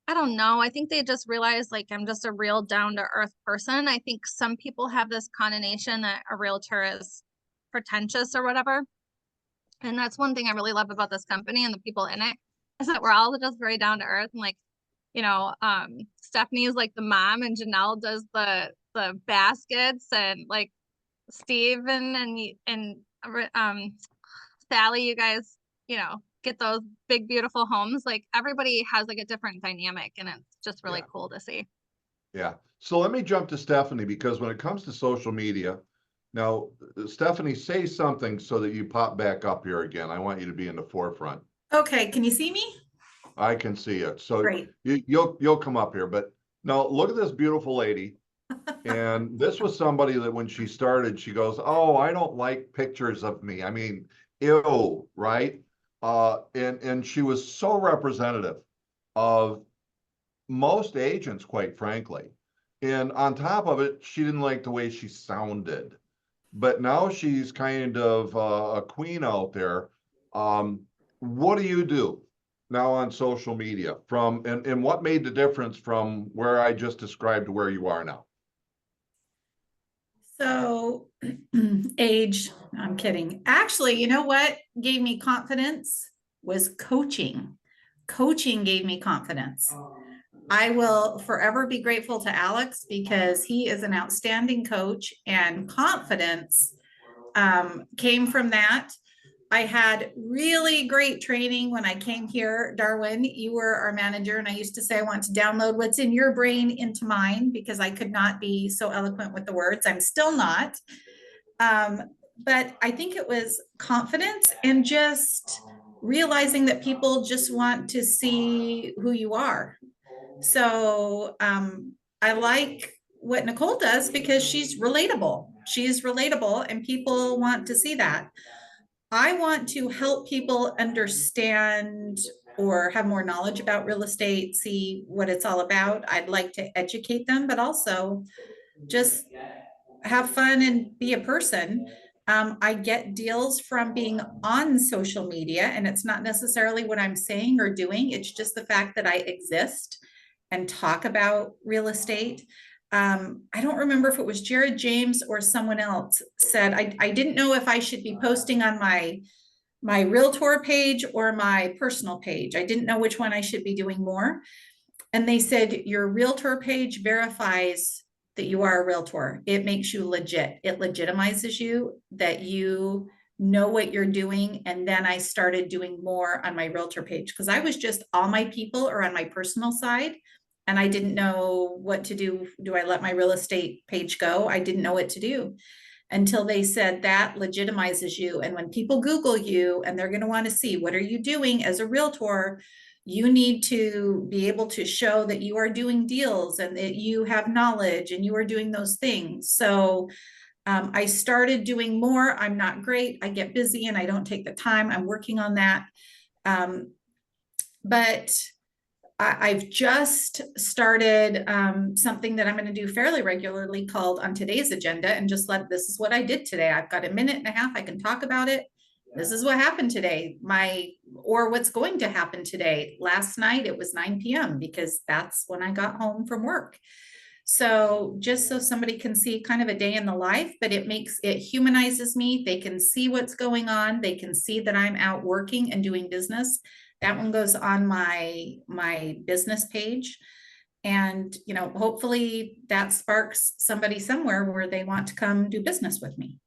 E: I don't know. I think they just realize like I'm just a real down to earth person. I think some people have this connotation that a realtor is pretentious or whatever. And that's one thing I really love about this company and the people in it is that we're all just very down to earth. And like, Stephanie is like the mom and Janelle does the baskets, and like Steven and Sally, you guys, get those big, beautiful homes. Like everybody has like a different dynamic, and it's just really cool to see.
A: Yeah. So let me jump to Stephanie, because when it comes to social media, now, Stephanie, say something so that you pop back up here again. I want you to be in the forefront.
D: Okay, can you see me?
A: I can see it. So
D: Great.
A: you'll come up here, but now look at this beautiful lady. And this was somebody that when she started, she goes, "Oh, I don't like pictures of me. I mean, ew," right? And she was so representative of most agents, quite frankly. And on top of it, she didn't like the way she sounded. But now she's kind of a queen out there. What do you do now on social media and what made the difference from where I just described to where you are now?
D: So age, I'm kidding. Actually, you know what gave me confidence was coaching. Coaching gave me confidence. I will forever be grateful to Alex because he is an outstanding coach, and confidence came from that. I had really great training when I came here. Darwin, you were our manager, and I used to say, I want to download what's in your brain into mine because I could not be so eloquent with the words. I'm still not. But I think it was confidence and just realizing that people just want to see who you are. So I like what Nicole does because she's relatable. She's relatable, and people want to see that. I want to help people understand or have more knowledge about real estate, see what it's all about. I'd like to educate them, but also just have fun and be a person. I get deals from being on social media, and it's not necessarily what I'm saying or doing. It's just the fact that I exist and talk about real estate. I don't remember if it was Jared James or someone else said, I didn't know if I should be posting on my realtor page or my personal page. I didn't know which one I should be doing more. And they said, your realtor page verifies that you are a realtor. It makes you legit. It legitimizes you, that you know what you're doing. And then I started doing more on my realtor page because I was just all my people are on my personal side. And I didn't know what to do. Do I let my real estate page go? I didn't know what to do until they said that legitimizes you. And when people Google you and they're going to want to see what are you doing as a realtor, you need to be able to show that you are doing deals and that you have knowledge and you are doing those things. So I started doing more. I'm not great. I get busy and I don't take the time. I'm working on that. But I've just started something that I'm going to do fairly regularly called On Today's Agenda, and just this is what I did today. I've got a minute and a half. I can talk about it. This is what happened today, or what's going to happen today. Last night, it was 9 p.m. because that's when I got home from work. So just so somebody can see kind of a day in the life, but it humanizes me. They can see what's going on. They can see that I'm out working and doing business. That one goes on my business page. And, hopefully that sparks somebody somewhere where they want to come do business with me.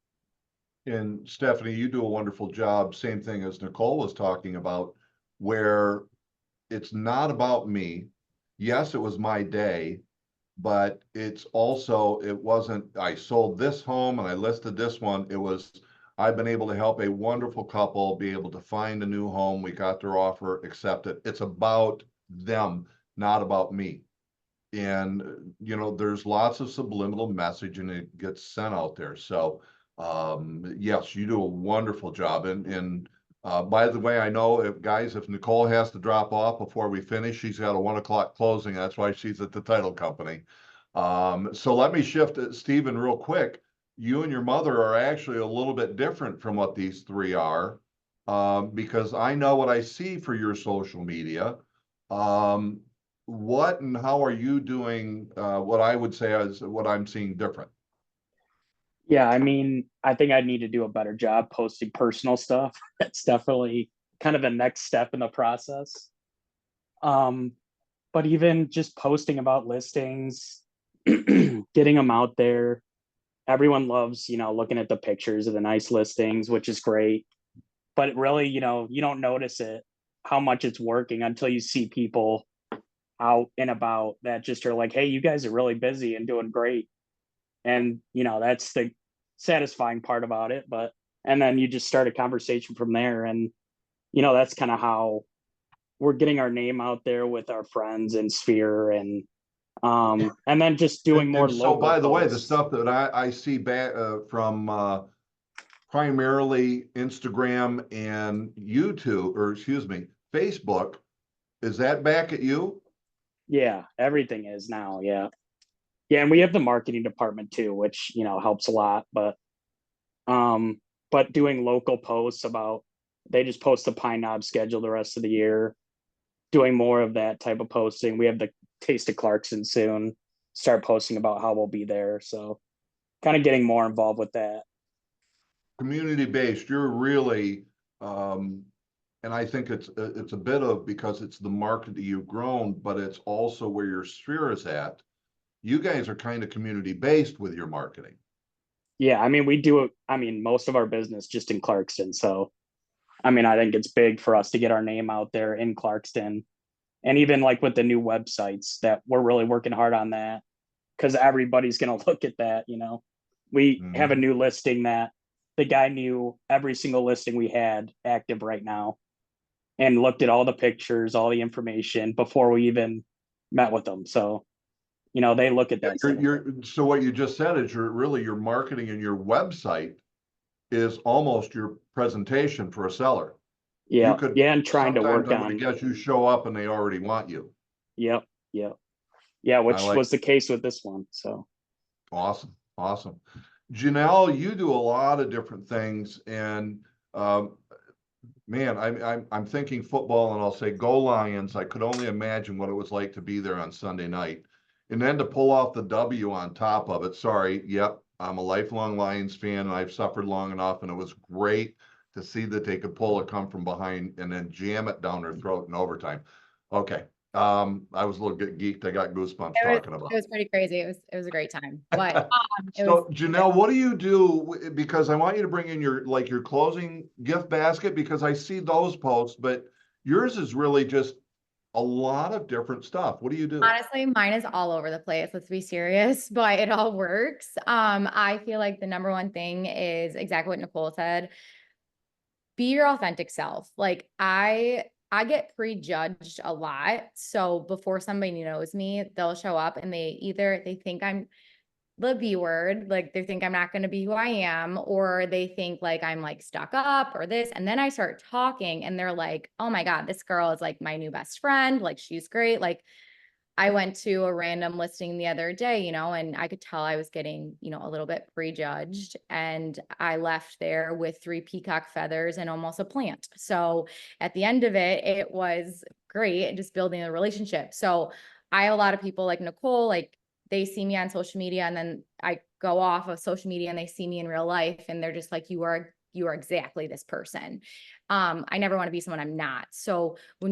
A: And Stephanie, you do a wonderful job. Same thing as Nicole was talking about, where it's not about me. Yes, it was my day, but it wasn't, I sold this home and I listed this one. It was, I've been able to help a wonderful couple be able to find a new home. We got their offer accepted. It's about them, not about me. And, there's lots of subliminal message and it gets sent out there. So, yes, you do a wonderful job. And by the way, I know if Nicole has to drop off before we finish, she's got a 1 o'clock closing. That's why she's at the title company. So let me shift to Stephen real quick. you and your mother are actually a little bit different from what these three are. Because I know what I see for your social media. What and how are you doing what I would say is what I'm seeing different?
C: Yeah, I mean, I think I need to do a better job posting personal stuff. That's definitely kind of the next step in the process. Um, but even just posting about listings, getting them out there. Everyone loves, looking at the pictures of the nice listings, which is great. But it really, you don't notice it, how much it's working until you see people out and about that just are like, hey, you guys are really busy and doing great. And, that's the satisfying part about it. And then you just start a conversation from there. And, that's kind of how we're getting our name out there with our friends and sphere and then just doing more
A: And so,
C: local
A: by the way, the
C: posts.
A: stuff that I see back from primarily Instagram and YouTube, or excuse me, Facebook, is that back at you?
C: Yeah, everything is now. Yeah. Yeah. And we have the marketing department too, which, helps a lot. Um, but doing local posts about, they just post the Pine Knob schedule the rest of the year, doing more of that type of posting. We have the Taste of Clarkson soon, start posting about how we'll be there. So kind of getting more involved with that.
A: Community based, you're really, and I think it's a bit of, because it's the market that you've grown, but it's also where your sphere is at. You guys are kind of community based with your marketing.
C: Yeah, I mean, we do, I mean, most of our business just in Clarkston. So, I mean, I think it's big for us to get our name out there in Clarkston. And even like with the new websites that we're really working hard on that, because everybody's going to look at that. We have a new listing that the guy knew every single listing we had active right now and looked at all the pictures, all the information before we even met with them. So, they look at that.
A: So what you just said is your marketing and your website is almost your presentation for a seller.
C: Yeah.
A: You could,
C: Yeah. And trying to
A: sometimes
C: work
A: I'm gonna
C: on,
A: guess you show up and they already want you.
C: yep. Yep. Yeah. Which
A: like
C: was the case with this one. So,
A: Awesome, awesome. Janelle, you do a lot of different things, and man, I'm thinking football, and I'll say go Lions. I could only imagine what it was like to be there on Sunday night, and then to pull off the W on top of it. Sorry, yep, I'm a lifelong Lions fan, and I've suffered long enough, and it was great to see that they could pull a come from behind and then jam it down their throat in overtime. Okay, I was a little bit geeked. I got goosebumps talking about
B: It was pretty crazy. It was a great time, but it
A: So
B: was.
A: Janelle, what do you do? Because I want you to bring in your closing gift basket, because I see those posts, but yours is really just a lot of different stuff. What do you do?
B: Honestly, mine is all over the place. Let's be serious, but it all works. I feel like the number one thing is exactly what Nicole said. Be your authentic self. Like I get prejudged a lot. So before somebody knows me, they'll show up and they think I'm the B word, like they think I'm not going to be who I am, or they think like I'm like stuck up or this. And then I start talking and they're like, oh my God, this girl is like my new best friend. Like she's great. Like I went to a random listing the other day, and I could tell I was getting, a little bit prejudged. And I left there with 3 peacock feathers and almost a plant. So at the end of it, it was great, just building a relationship. So I have a lot of people like Nicole, like they see me on social media and then I go off of social media and they see me in real life and they're just like, you are exactly this person. I never want to be someone I'm not. So when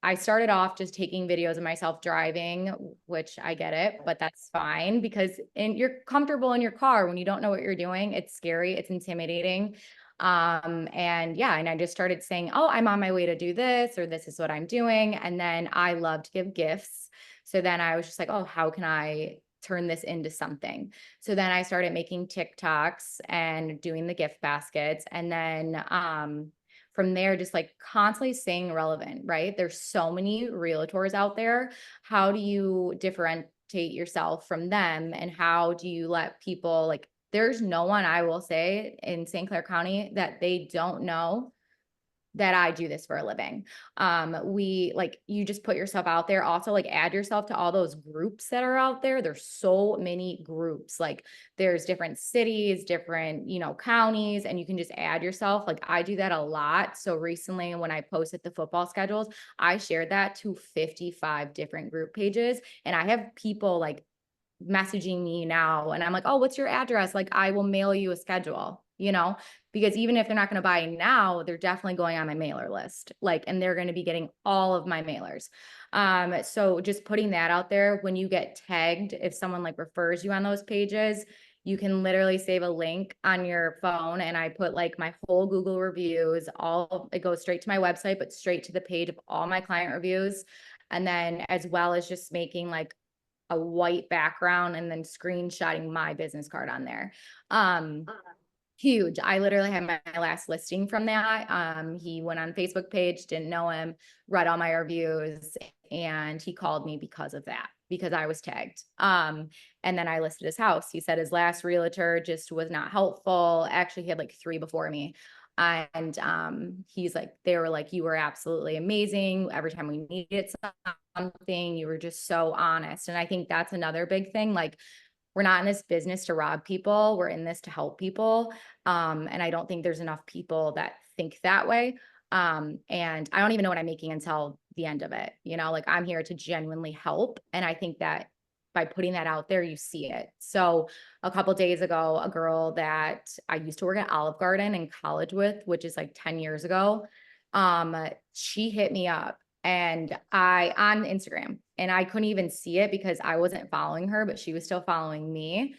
B: I started off just taking videos of myself driving, which I get it, but that's fine because you're comfortable in your car when you don't know what you're doing. It's scary. It's intimidating. And yeah, and I just started saying, oh, I'm on my way to do this, or this is what I'm doing. And then I love to give gifts. So then I was just like, oh, how can I turn this into something? So then I started making TikToks and doing the gift baskets. And then, from there, just like constantly staying relevant, right? There's so many realtors out there. How do you differentiate yourself from them? And how do you let people there's no one, I will say, in St. Clair County that they don't know that I do this for a living. We like, you just put yourself out there. Also, like, add yourself to all those groups that are out there. There's so many groups. Like, there's different cities, different, counties, and you can just add yourself. Like, I do that a lot. So recently when I posted the football schedules, I shared that to 55 different group pages, and I have people like messaging me now, and I'm like, oh, what's your address? Like, I will mail you a schedule, because even if they're not going to buy now, they're definitely going on my mailer list, like, and they're going to be getting all of my mailers. So just putting that out there, when you get tagged, if someone like refers you on those pages, you can literally save a link on your phone, and I put like my whole Google reviews, it goes straight to my website, but straight to the page of all my client reviews. And then as well as just making like a white background and then screenshotting my business card on there. Huge. I literally had my last listing from that. He went on Facebook page, didn't know him, read all my reviews, and he called me because of that, because I was tagged. And then I listed his house. He said his last realtor just was not helpful. Actually, he had like 3 before me. And he's like, they were like, you were absolutely amazing. Every time we needed something, you were just so honest. And I think that's another big thing. Like, we're not in this business to rob people. We're in this to help people. And I don't think there's enough people that think that way. And I don't even know what I'm making until the end of it. Like, I'm here to genuinely help. And I think that by putting that out there, you see it. So a couple days ago, a girl that I used to work at Olive Garden in college with, which is like 10 years ago, she hit me up and on Instagram, and I couldn't even see it because I wasn't following her, but she was still following me.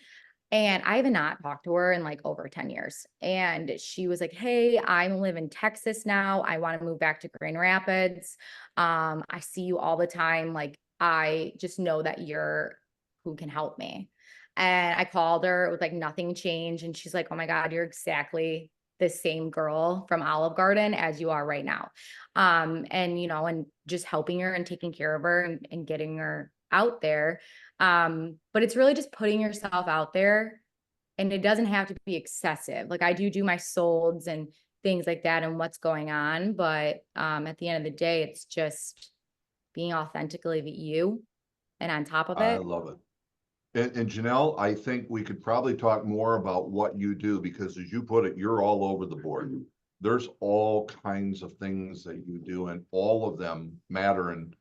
B: And I have not talked to her in like over 10 years. And she was like, hey, I live in Texas now. I want to move back to Grand Rapids. I see you all the time. Like, I just know that you're who can help me. And I called her. It was like nothing changed. And she's like, oh my God, you're exactly the same girl from Olive Garden as you are right now. And just helping her and taking care of her and getting her out there. But it's really just putting yourself out there, and it doesn't have to be excessive. Like, I do my solds and things like that and what's going on. But at the end of the day, it's just being authentically you, and on top of
A: I
B: it,
A: love it. And Janelle, I think we could probably talk more about what you do, because as you put it, you're all over the board. There's all kinds of things that you do, and all of them matter. And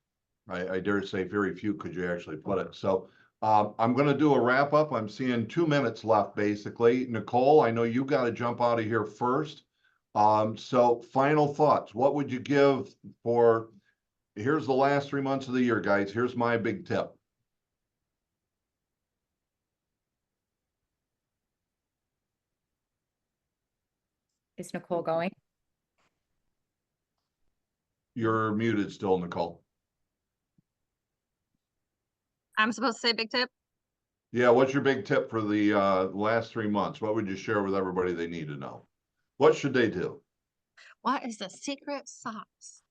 A: I dare say very few could you actually put it. So I'm going to do a wrap up. I'm seeing 2 minutes left, basically. Nicole, I know you got to jump out of here first. So final thoughts. What would you give for, here's the last 3 months of the year, guys. Here's my big tip.
B: is Nicole going?
A: You're muted still, Nicole.
E: I'm supposed to say big tip.
A: Yeah, what's your big tip for the last 3 months? What would you share with everybody they need to know? What should they do?
E: What is the secret sauce?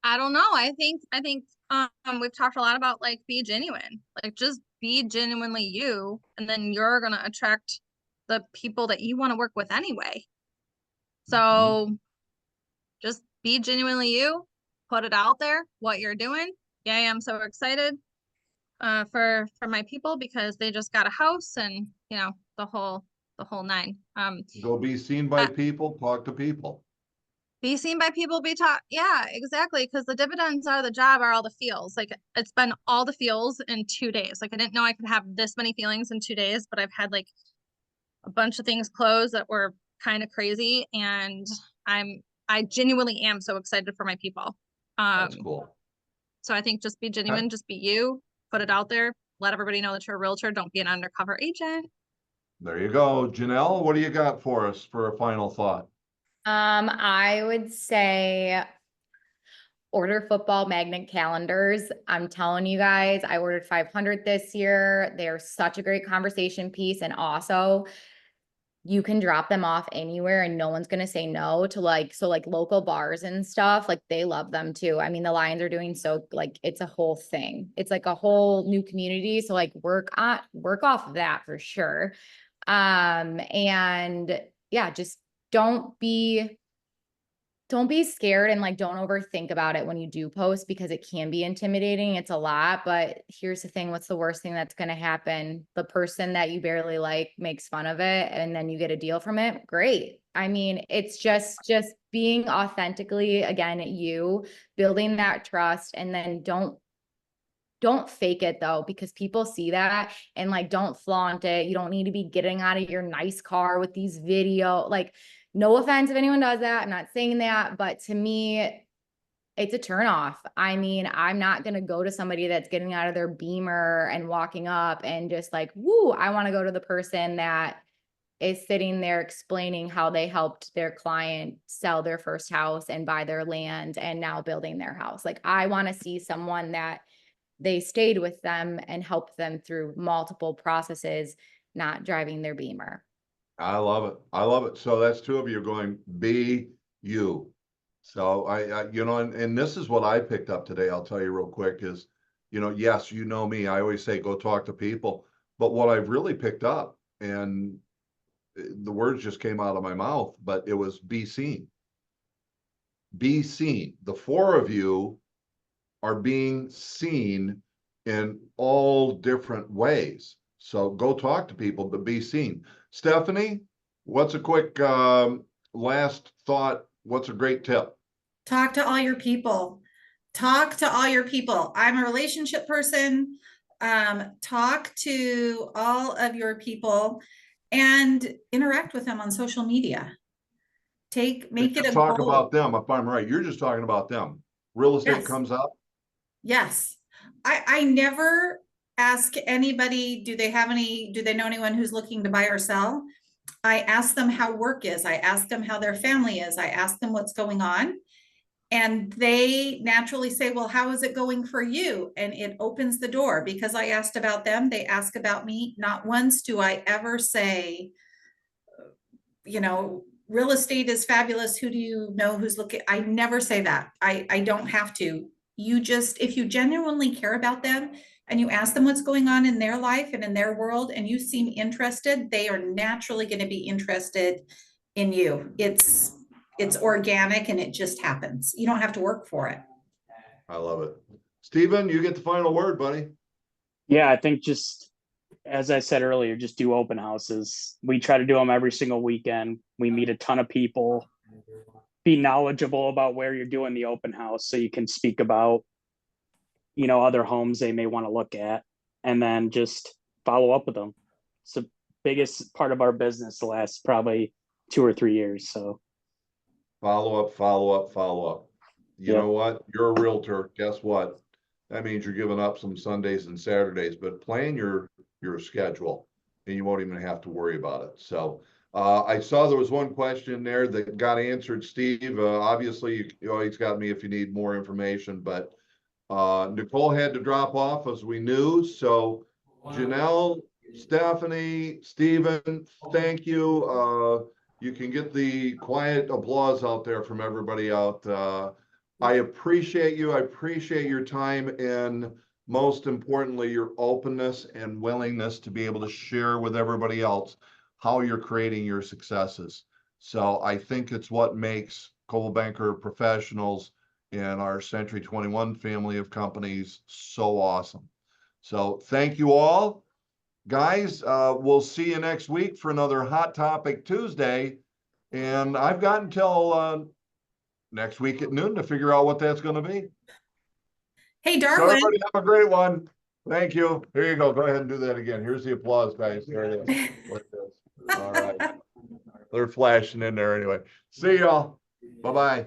E: I don't know. I think we've talked a lot about like be genuine. Like, just be genuinely you, and then you're gonna attract the people that you want to work with anyway. So just be genuinely you, put it out there, what you're doing. Yeah, I'm so excited for my people because they just got a house, and the whole 9.
A: Go be seen by people, talk to people.
E: Be seen by people, be taught. Yeah, exactly. Because the dividends are the job, are all the feels. Like, it's been all the feels in 2 days. Like, I didn't know I could have this many feelings in 2 days, but I've had like a bunch of things close that were kind of crazy. And I genuinely am so excited for my people.
A: That's cool.
E: So I think just be genuine, just be you, put it out there, let everybody know that you're a realtor. Don't be an undercover agent.
A: There you go. Janelle, what do you got for us for a final thought?
B: I would say order football magnet calendars. I'm telling you guys, I ordered 500 this year. They're such a great conversation piece. And also, you can drop them off anywhere and no one's going to say no to like local bars and stuff. Like, they love them too. I mean, the Lions are doing so, like, it's a whole thing. It's like a whole new community. So like, work off of that for sure. And yeah, just don't be don't be scared and like don't overthink about it when you do post because it can be intimidating. It's a lot, but here's the thing. What's the worst thing that's going to happen? The person that you barely like makes fun of it and then you get a deal from it. Great. I mean, it's just being authentically, again, you building that trust, and then don't fake it though, because people see that and like, don't flaunt it. You don't need to be getting out of your nice car with these video, like, no offense if anyone does that. I'm not saying that, but to me, it's a turn off. I mean, I'm not going to go to somebody that's getting out of their Beamer and walking up and just like, woo, I want to go to the person that is sitting there explaining how they helped their client sell their first house and buy their land and now building their house. Like, I want to see someone that they stayed with them and helped them through multiple processes, not driving their Beamer.
A: I love it. I love it. So that's two of you going, be you. So I you know, and this is what I picked up today. I'll tell you real quick is, you know, yes, you know me. I always say, go talk to people. But what I've really picked up, and the words just came out of my mouth, but it was be seen. Be seen. The four of you are being seen in all different ways. So go talk to people, but be seen. Stephanie, what's a quick last thought? What's a great tip?
D: Talk to all your people. Talk to all your people. I'm a relationship person. Talk to all of your people and interact with them on social media. Make it a
A: Talk
D: goal.
A: about them. If I'm right, you're just talking about them. Real estate
D: Yes.
A: comes up.
D: Yes. I never ask anybody, do they know anyone who's looking to buy or sell? I ask them how work is. I ask them how their family is. I ask them what's going on. And they naturally say, well, how is it going for you? And it opens the door because I asked about them. They ask about me. Not once do I ever say, you know, real estate is fabulous. Who do you know who's looking? I never say that. I don't have to. You just, if you genuinely care about them and you ask them what's going on in their life and in their world, and you seem interested, they are naturally going to be interested in you. It's organic and it just happens. You don't have to work for it.
A: I love it. Stephen, you get the final word, buddy.
C: Yeah, I think just as I said earlier, just do open houses. We try to do them every single weekend. We meet a ton of people. Be knowledgeable about where you're doing the open house so you can speak about, you know, other homes they may want to look at, and then just follow up with them. It's the biggest part of our business the last probably 2 or 3 years. So
A: Follow up, follow up, follow up. You
C: Yep.
A: know what? You're a realtor. Guess what? That means you're giving up some Sundays and Saturdays, but plan your schedule and you won't even have to worry about it. So I saw there was one question there that got answered, Steve. Obviously, you always got me if you need more information, but Nicole had to drop off as we knew. So Janelle, Stephanie, Stephen, thank you. You can get the quiet applause out there from everybody out. I appreciate you. I appreciate your time, and most importantly, your openness and willingness to be able to share with everybody else how you're creating your successes. So I think it's what makes Coldwell Banker Professionals and our Century 21 family of companies so awesome. So thank you all. Guys, we'll see you next week for another Hot Topic Tuesday. And I've got until next week at noon to figure out what that's going to be.
D: Hey,
A: So
D: Darwin.
A: everybody have a great one. Thank you. Here you go. Go ahead and do that again. Here's the applause, guys. There it is. Look at this. All right. They're flashing in there anyway. See y'all. Bye-bye.